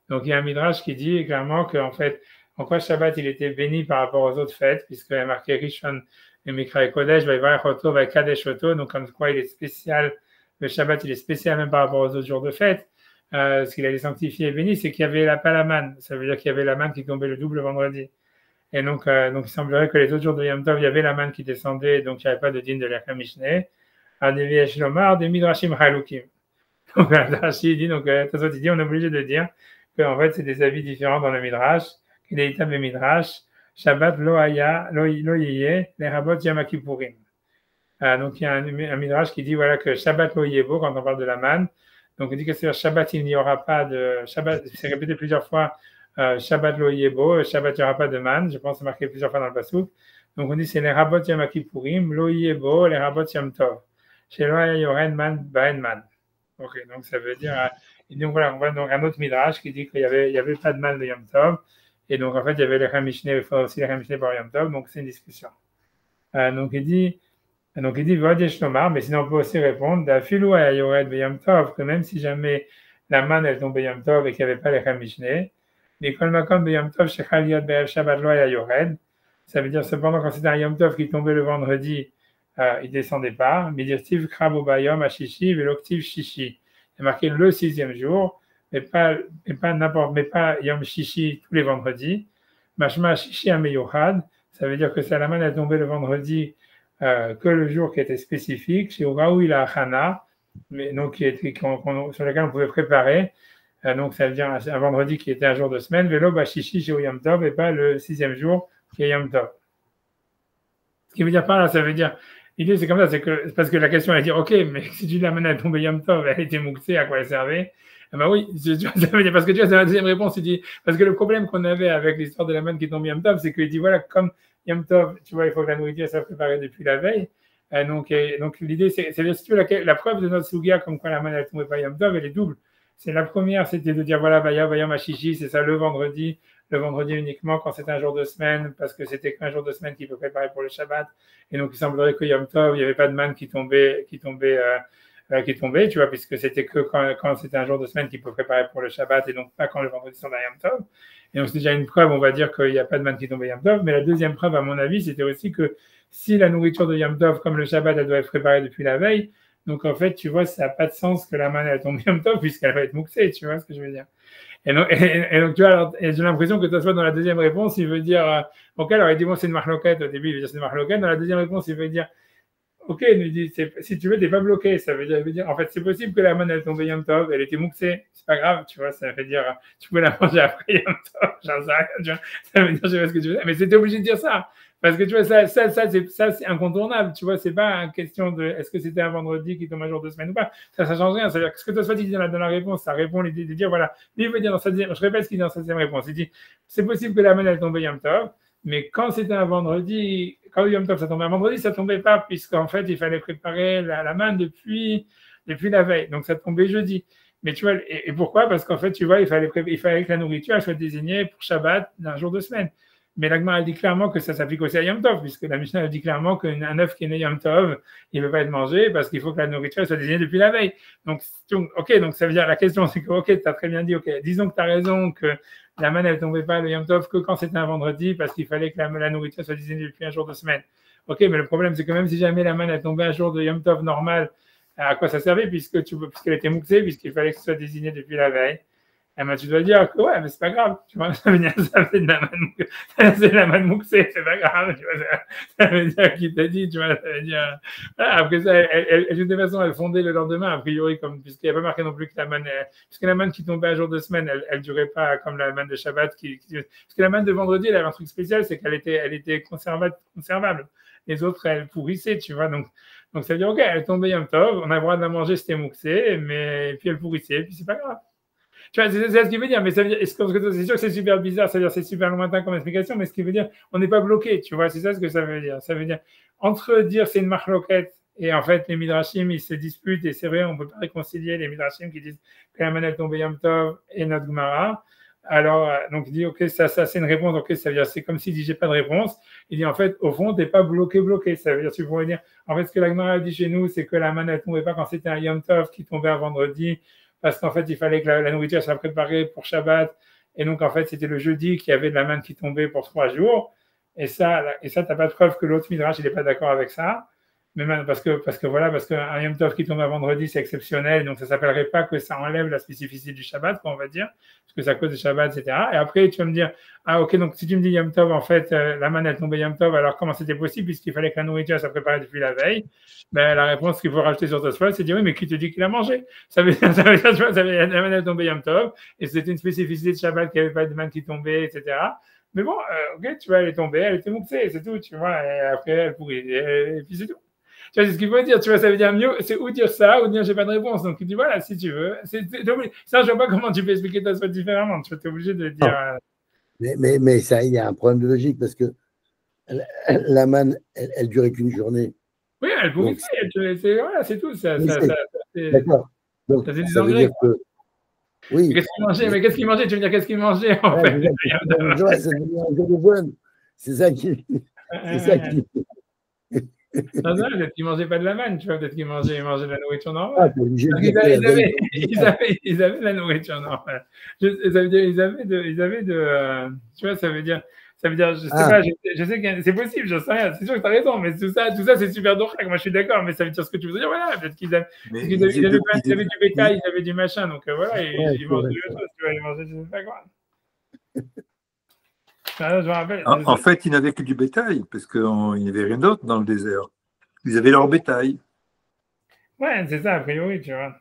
Donc il y a un midrash qui dit clairement qu'en fait, en quoi Shabbat, il était béni par rapport aux autres fêtes, puisqu'il y a marqué Rishon et Mikra et Kodesh, Vaïvarech Oto, Vaïkadesh Oto, donc comme quoi il est spécial, le Shabbat, il est spécial même par rapport aux autres jours de fête. Ce qu'il a été sanctifié et béni, c'est qu'il y avait pas la manne. Ça veut dire qu'il y avait la manne qui tombait le double vendredi. Et donc il semblerait que les autres jours de Yom Tov, il y avait la manne qui descendait, donc il n'y avait pas de din de l'Echam Mishneh. Adevi Eshilomar, des Midrashim Halukim. Donc, il dit, il dit, on est obligé de dire qu'en fait, c'est des avis différents dans le Midrash, qu'il est établi Midrash, Shabbat lo yeye, les rabot Yom Kippourim. Donc, il y a un Midrash qui dit, voilà, que Shabbat lo yebo, quand on parle de la manne, donc, il dit que sur Shabbat, il n'y aura pas de, Shabbat, c'est répété plusieurs fois, Shabbat lo yebo, Shabbat, il n'y aura pas de manne, je pense que c'est marqué plusieurs fois dans le Passouk. Donc, on dit, c'est les rabot Yom Kippourim, lo yebo, les rabot Yom Tov. Chez Loa yoren man, baen man. Ok, donc ça veut dire, donc voilà, on voit donc un autre midrash qui dit qu'il y avait pas de mal de Yom Tov, et donc en fait il y avait les Mishneh, il faut aussi les Mishneh par Yom Tov, donc c'est une discussion. Donc il dit Vodesh Nomar, mais sinon on peut aussi répondre d'Afilu Ayored Yom Tov, que même si jamais la manne elle tombait Yom Tov et qu'il n'y avait pas les Mishneh, mais Kol Makom Yom Tov Shechal Yod Be'ev Shabbat Lo Ayored, ça veut dire cependant quand c'était un Yom Tov qui tombait le vendredi, il ne descendait pas. Midirtiv Krabo Bayom Ashishi Veloktiv Shishi. Il est marqué le 6e jour, mais pas Yom Shishi tous les vendredis. Mashma Shishi Ameyuchad. Ça veut dire que Salaman est tombé le vendredi que le jour qui était spécifique. Chez Uraou il a Hana, mais donc sur lequel on pouvait préparer. Donc ça veut dire un vendredi qui était un jour de semaine. Velo Bashishi chez Yom Tov et pas le 6e jour qui est Yom Tov. Ce qui veut dire par là, ça veut dire. L'idée, c'est comme ça, c'est que, parce que la question, elle dit, OK, mais si tu l'amènes à tomber Yom Tov, elle était mouxée, à quoi elle servait? Eh ben oui, ça veut dire, parce que tu vois, c'est la deuxième réponse, il dit, parce que le problème qu'on avait avec l'histoire de la manne qui tombe Yom Tov, c'est qu'il dit, voilà, comme Yom Tov, tu vois, il faut que la nourriture soit préparée depuis la veille. Donc l'idée, c'est si tu veux, la preuve de notre Sugia, comme quoi la manne, elle tombait pas Yom Tov, elle est double. C'est la première, c'était de dire, voilà, Vaya Machichi, c'est ça, le vendredi uniquement quand c'est un jour de semaine, parce que c'était qu'un jour de semaine qu'il faut préparer pour le Shabbat. Et donc, il semblerait que Yom Tov, il n'y avait pas de manne qui tombait, tu vois, puisque c'était que quand c'était un jour de semaine qu'il faut préparer pour le Shabbat, et donc pas quand le vendredi sont à Yom Tov. Et donc, c'est déjà une preuve, on va dire qu'il n'y a pas de manne qui tombait Yom Tov. Mais la deuxième preuve, à mon avis, c'était aussi que si la nourriture de Yom Tov, comme le Shabbat, elle doit être préparée depuis la veille, donc en fait, tu vois, ça n'a pas de sens que la manne, elle tombe Yom Tov, puisqu'elle va être mouxée, tu vois ce que je veux dire. Et donc, tu vois, alors, j'ai l'impression que toi, soit dans la deuxième réponse, il veut dire, ok, alors il dit, bon, c'est une marloquette, au début, il veut dire c'est une marloquette, dans la deuxième réponse, il veut dire, ok, il nous dit, si tu veux, t'es pas bloqué, ça veut dire, en fait, c'est possible que la manne, elle tombe Yom Tov, elle était mouxée, c'est pas grave, tu vois, ça veut dire, tu peux la manger après Yom Tov, j'en sais rien, tu vois, ça veut dire, je sais pas ce que tu veux dire, mais c'était obligé de dire ça. Parce que tu vois, ça c'est incontournable. Tu vois, c'est pas une question de est-ce que c'était un vendredi qui tombe un jour de semaine ou pas. Ça change rien. C'est-à-dire que ce que toi, dit dans la réponse, ça répond l'idée de dire, voilà, lui, il veut dire dans sa deuxième, je répète ce qu'il dit dans sa deuxième réponse. Il dit, c'est possible que la manne, elle tombait Yom Tov, mais quand c'était un vendredi, quand Yom Tov, ça tombait un vendredi, ça tombait pas, puisqu'en fait, il fallait préparer la manne depuis la veille. Donc, ça tombait jeudi. Mais tu vois, et pourquoi? Parce qu'en fait, tu vois, il fallait que la nourriture, elle soit désignée pour Shabbat d'un jour de semaine. Mais l'Agma, elle dit clairement que ça s'applique aussi à Yom Tov, puisque la Mishnah, elle dit clairement qu'un œuf qui est né Yom Tov, il ne peut pas être mangé parce qu'il faut que la nourriture soit désignée depuis la veille. Donc, ok, donc ça veut dire, la question, c'est que, ok, tu as très bien dit, ok, disons que tu as raison, que la manne, elle ne tombait pas le Yom Tov que quand c'était un vendredi, parce qu'il fallait que la nourriture soit désignée depuis un jour de semaine. Ok, mais le problème, c'est que même si jamais la manne, elle tombait un jour de Yom Tov normal, à quoi ça servait, puisqu'elle était mouxée, puisqu'il fallait que ce soit désigné depuis la veille? Eh ben, tu dois dire que ouais, mais c'est pas grave, tu vois, ça veut dire ça fait de la manne mouxée, c'est pas grave, tu vois, ça veut dire qu'il t'a dit, tu vois, ça veut dire, voilà, après ça, de toute façon, elle fondait le lendemain, a priori, puisqu'il n'y a pas marqué non plus que la manne, puisque la manne qui tombait un jour de semaine, elle durait pas comme la manne de Shabbat, parce que la manne de vendredi, elle avait un truc spécial, c'est qu'elle était conservable. Les autres, elles pourrissaient, tu vois, donc ça veut dire, ok, elle tombait Yom Tov, on a le droit de la manger, c'était mouxé, mais puis elle pourrissait, puis c'est pas grave. Tu vois, c'est ce qu'il veut dire, mais ça veut dire, c'est sûr que c'est super bizarre, c'est-à-dire c'est super lointain comme explication, mais ce qui veut dire, on n'est pas bloqué, tu vois, c'est ça ce que ça veut dire. Ça veut dire, entre dire c'est une marloquette, et en fait, les Midrashim, ils se disputent, et c'est vrai, on ne peut pas réconcilier les Midrashim qui disent que la manne est tombée Yom Tov et notre Gemara. Alors, donc il dit, ok, ça c'est une réponse, ok, ça veut dire, c'est comme s'il dit, j'ai pas de réponse. Il dit, en fait, au fond, t'es pas bloqué. Ça veut dire, tu pourrais dire, en fait, ce que la Gemara dit chez nous, c'est que la manne, elle tombait pas quand c'était un Yom Tov qui tombait un vendredi, parce qu'en fait, il fallait que la nourriture soit préparée pour Shabbat, Et donc, en fait, c'était le jeudi qu'il y avait de la manne qui tombait pour 3 jours. Et ça, t'as pas de preuve que l'autre Midrash, il n'est pas d'accord avec ça. Mais même parce qu'un Yom Tov qui tombe un vendredi, c'est exceptionnel. Donc, ça s'appellerait pas que ça enlève la spécificité du Shabbat, quoi, on va dire. Parce que c'est à cause du Shabbat, etc. Et après, tu vas me dire, ah, ok, donc si tu me dis Yom Tov, en fait, la manne, elle tombait Yom Tov, alors comment c'était possible puisqu'il fallait que la nourriture soit préparée depuis la veille? Ben, la réponse qu'il faut rajouter sur Tosfot, c'est de dire, oui, mais qui te dit qu'il a mangé? Ça veut dire, tu vois, la manne, elle tombait Yom Tov, et c'était une spécificité de Shabbat qu'il n'y avait pas de manne qui tombait, etc. Mais bon, ok, tu vois, elle est tombée, elle était mouxée, c'est tout, tu vois, et après, elle pourrit, et puis c'est tout. Tu vois, c'est ce qu'il faut dire, tu vois, ça veut dire mieux, c'est ou dire ça, ou dire j'ai pas de réponse. Donc, tu dis, voilà, si tu veux. Ça, je vois pas comment tu peux expliquer ta spot différemment. Tu es obligé de dire. Mais ça, il y a un problème de logique parce que la manne, elle durait qu'une journée. Oui, elle pourrissait, voilà, c'est tout. D'accord. Donc, ça veut dire que. Oui. Qu'est-ce qu'il mangeait? Mais qu'est-ce qu'il mangeait? Tu veux dire qu'est-ce qu'il mangeait en fait? C'est ça qui. C'est ça qui. Non, peut-être qu'ils ne mangeaient pas de la manne, tu vois, peut-être qu'ils mangeaient de la nourriture normale. Ils avaient de la nourriture normale. Ça veut dire, ils avaient tu vois, ça veut dire, je sais pas, je sais que c'est possible, je sais rien, c'est sûr que tu as raison, mais tout ça c'est super doré, moi je suis d'accord, mais ça veut dire ce que tu veux dire, voilà, peut-être qu'ils avaient du bétail, ils avaient du machin, donc voilà, ils mangeaient des choses, tu vois, ils mangeaient, je sais pas quoi. Je me rappelle, en fait, ils n'avaient que du bétail, parce qu'il n'y avait rien d'autre dans le désert. Ils avaient leur bétail. Ouais, c'est ça, a priori, tu vois.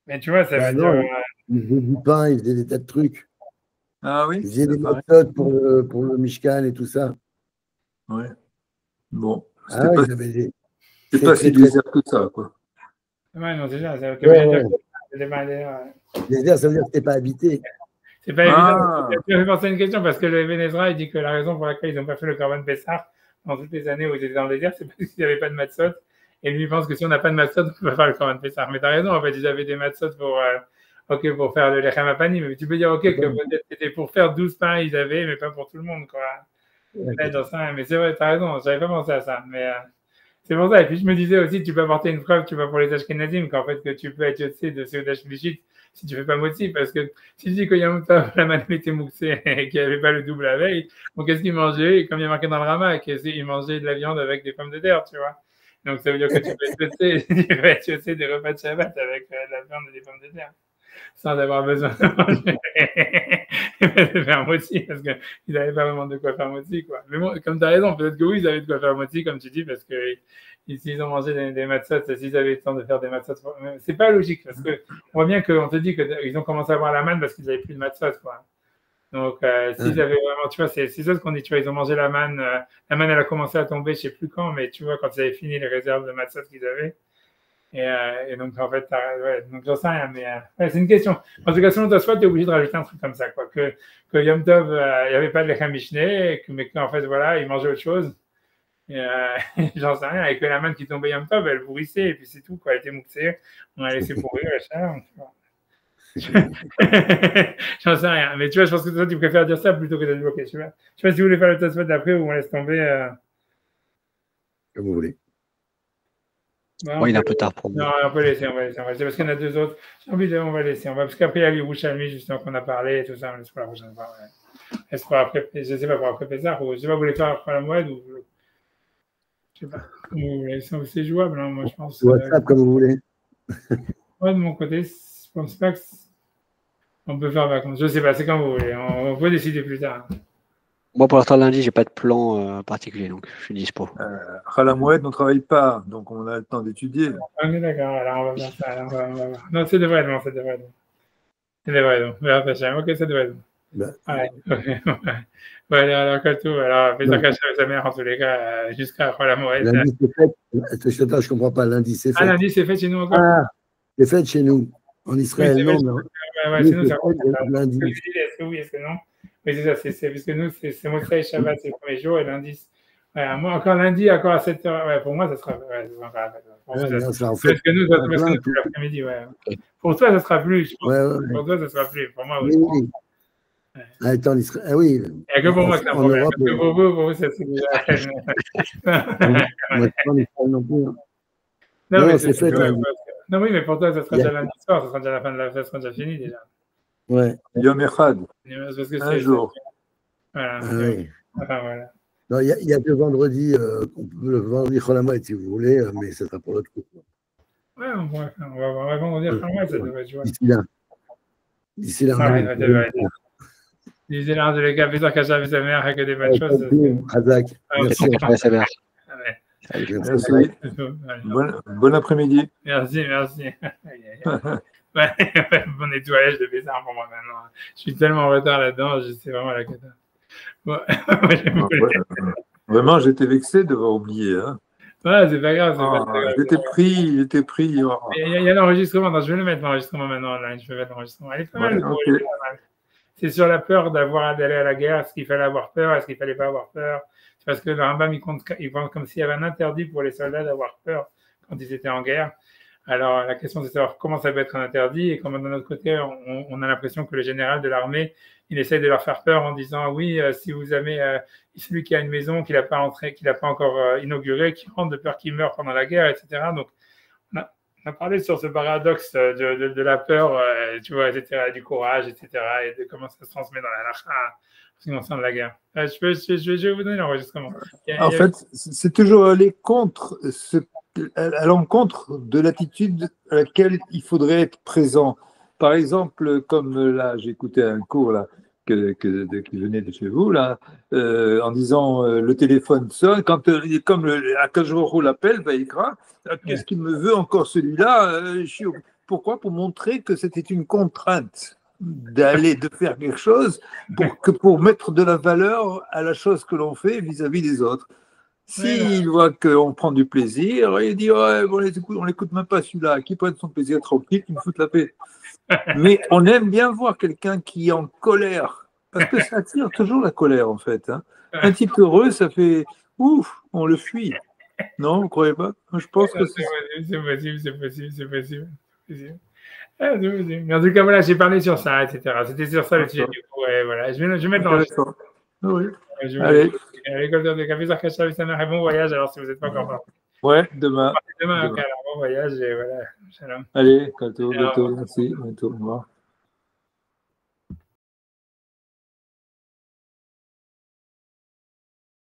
Mais tu vois, ça veut dire. Ils faisaient du pain, ils faisaient des tas de trucs. Ah oui. Ils faisaient des méthodes pour le Mishkan et tout ça. Ouais. Bon. Ah, c'est pas si désert que ça, quoi. Ouais, non, c'est ça. Désert, ça veut dire que c'était pas habité. C'est pas évident. Tu m'as fait penser à une question parce que le Ibn Ezra, il dit que la raison pour laquelle ils n'ont pas fait le Korban Pessah dans toutes les années où ils étaient dans le désert, c'est parce qu'ils n'avaient pas de matzot. Et lui, il pense que si on n'a pas de matzot, on ne peut pas faire le Korban Pessah. Mais tu as raison, en fait, ils avaient des matzot pour faire le Lechem Apanim. Mais tu peux dire, ok, que peut-être c'était pour faire 12 pains, ils avaient, mais pas pour tout le monde, quoi. Mais c'est vrai, tu as raison, je n'avais pas pensé à ça. Mais c'est pour ça. Et puis, je me disais aussi, tu peux apporter une preuve, tu vois, pour les Ashkenazim, qu'en fait, que tu peux être yotzé de Seudash Lichit si tu ne fais pas motzi, parce que si tu dis qu'il y a la manne était mouxée et qu'il n'y avait pas le double la veille, donc qu'est-ce qu'il mangeait? Et comme il y a marqué dans le Rama, qu'il mangeait de la viande avec des pommes de terre, tu vois. Donc ça veut dire que tu peux être yotzé des repas de Shabbat avec de la viande et des pommes de terre, sans avoir besoin de manger de faire motzi, parce qu'ils n'avaient pas vraiment de quoi faire motzi, quoi. Mais bon, comme tu as raison, peut-être que oui, ils avaient de quoi faire motzi, comme tu dis, parce que s'ils ont mangé des matzot, s'ils avaient le temps de faire des matzot, c'est pas logique, parce qu'on voit bien qu'on te dit qu'ils ont commencé à avoir la manne parce qu'ils n'avaient plus de matzot, quoi. Donc, s'ils avaient vraiment, tu vois, c'est ça ce qu'on dit, tu vois, ils ont mangé la manne elle a commencé à tomber, je sais plus quand, mais tu vois, quand ils avaient fini les réserves de matzot qu'ils avaient. Et donc, en fait, donc j'en sais rien, mais c'est une question. En tout cas, selon ta tu es obligé de rajouter un truc comme ça, quoi, que Yom Tov, il n'y avait pas de Lechem Mishneh, mais qu'en fait, voilà, ils mangeaient autre chose. Et j'en sais rien, avec la manne qui tombait Yom Tov, elle pourrissait, et puis c'est tout, quoi, elle était mouxée, on a laissé pourrir, j'en sais rien, mais tu vois, je pense que toi, tu préfères dire ça plutôt que de bloquer, tu vois. Je sais pas si vous voulez faire le Tosfot d'après ou on laisse tomber. Comme vous voulez. Il est un peu tard pour moi. Non, on peut laisser, on va laisser, parce qu'il y en a deux autres. J'ai envie de, on va laisser, parce qu'après, il y a l'Yerushalmi, justement, qu'on a parlé, et tout ça, on laisse pour la prochaine fois, ouais. Est-ce pour après, je sais pas, pour après Pessah, ou je sais pas, vous voulez faire après la moelle, ou je sais pas. C'est jouable, hein, moi, je pense. WhatsApp, comme vous voulez. Moi, de mon côté, je pense pas qu'on peut faire vacances. Je sais pas, c'est comme vous voulez. On peut décider plus tard. Moi, pour l'instant, lundi, j'ai pas de plan particulier, donc je suis dispo. Khalamoued, on ne travaille pas, donc on a le temps d'étudier. Ok, d'accord, alors on va faire ça. On va voir. Non, c'est de vrai, non, c'est de vrai. C'est de vrai, non. Ok, c'est de vrai. Ouais. Ouais, alors, quand tout, alors, Pesach Hashem, sa mère, en tous les cas, jusqu'à Khalamoued. Lundi, c'est fait. Je comprends pas, lundi, c'est fait. Ah, lundi, c'est fait chez nous encore. Ah, c'est fait chez nous. En Israël, oui, non. Ouais, chez nous, c'est lundi. Est-ce que oui, est-ce que non? Oui, c'est ça, c'est parce que nous, c'est Motsai et Shabbat, c'est le premier jour, et lundi, moi, encore lundi, encore à 7h, ouais, pour moi, ça sera. Ouais, parce que nous, c'est l'après-midi, ouais. Pour toi, ça sera plus. Pour toi, ça sera plus. Pour moi, aussi. Oui. Attends, ah oui. Il n'y a que pour moi que c'est un problème. Parce que pour vous, ça c'est déjà. Non, mais c'est fait. Non, oui, mais pour toi, ça sera déjà lundi soir, ça sera déjà la fin de ça sera déjà fini déjà. Ouais. Yom Echad. Parce que Un jour. Voilà. Ah, oui. Enfin, voilà. Non, il y a que vendredi, le vendredi Cholamoed, si vous voulez, mais ça sera pour l'autre coup. Ouais, on va vraiment dire ça devrait être joué. D'ici là. Disez l'un de les gars, Bézard Kacha, sa mère, que des bonnes choses. Razak. Merci. Merci. Bon après-midi. Merci. Bon nettoyage de Bézard pour moi maintenant. Je suis tellement en retard là-dedans, c'est vraiment la cata. Bon. Vraiment, j'étais vexé de devoir oublier. Hein. Ouais, c'est pas grave. J'étais pris. Il y a l'enregistrement. Je vais le mettre l'enregistrement maintenant online. Je vais mettre l'enregistrement. Elle est pas mal. Okay. C'est sur la peur d'aller à la guerre. Est-ce qu'il fallait avoir peur? Est-ce qu'il fallait pas avoir peur? Parce que le Rambam, il compte comme s'il y avait un interdit pour les soldats d'avoir peur quand ils étaient en guerre. Alors, la question, c'est de savoir comment ça peut être un interdit et comment, d'un autre côté, on a l'impression que le général de l'armée, il essaye de leur faire peur en disant, oui, si vous avez celui qui a une maison qu'il n'a pas encore inaugurée, qui rentre de peur qu'il meure pendant la guerre, etc. Donc, on a parlé sur ce paradoxe de la peur, tu vois, etc., du courage, etc., et de comment ça se transmet dans la lacha en ce qui concerne la guerre. Je vais vous donner l'enregistrement. En fait, c'est toujours aller à l'encontre de l'attitude à laquelle il faudrait être présent. Par exemple, comme là, j'ai écouté un cours là, qui venait de chez vous, là, en disant le téléphone sonne, comme Akadosh Baruch Hu l'appelle, qu'est-ce qu'il me veut encore celui-là? Pourquoi? Pour montrer que c'était une contrainte de faire quelque chose pour mettre de la valeur à la chose que l'on fait vis-à-vis des autres. S'il voit qu'on prend du plaisir, il dit ouais, bon, on n'écoute même pas celui-là, qui prenne son plaisir tranquille, qui me fout la paix. Mais on aime bien voir quelqu'un qui est en colère, parce que ça attire toujours la colère en fait. Hein. Un type heureux, ça fait ouf, on le fuit. Non, vous ne croyez pas? Je pense que c'est possible. Mais en tout cas, voilà, j'ai parlé sur ça, etc. C'était sur ça le sujet du coup. Ouais, voilà. Je vais mettre dans oui. Allez. L'école de café Zarkacha, un bon voyage, alors si vous n'êtes pas encore parti. Ouais, demain. Demain, ok, alors bon voyage et voilà. Shalom. Allez, bientôt, merci. Bientôt, au revoir.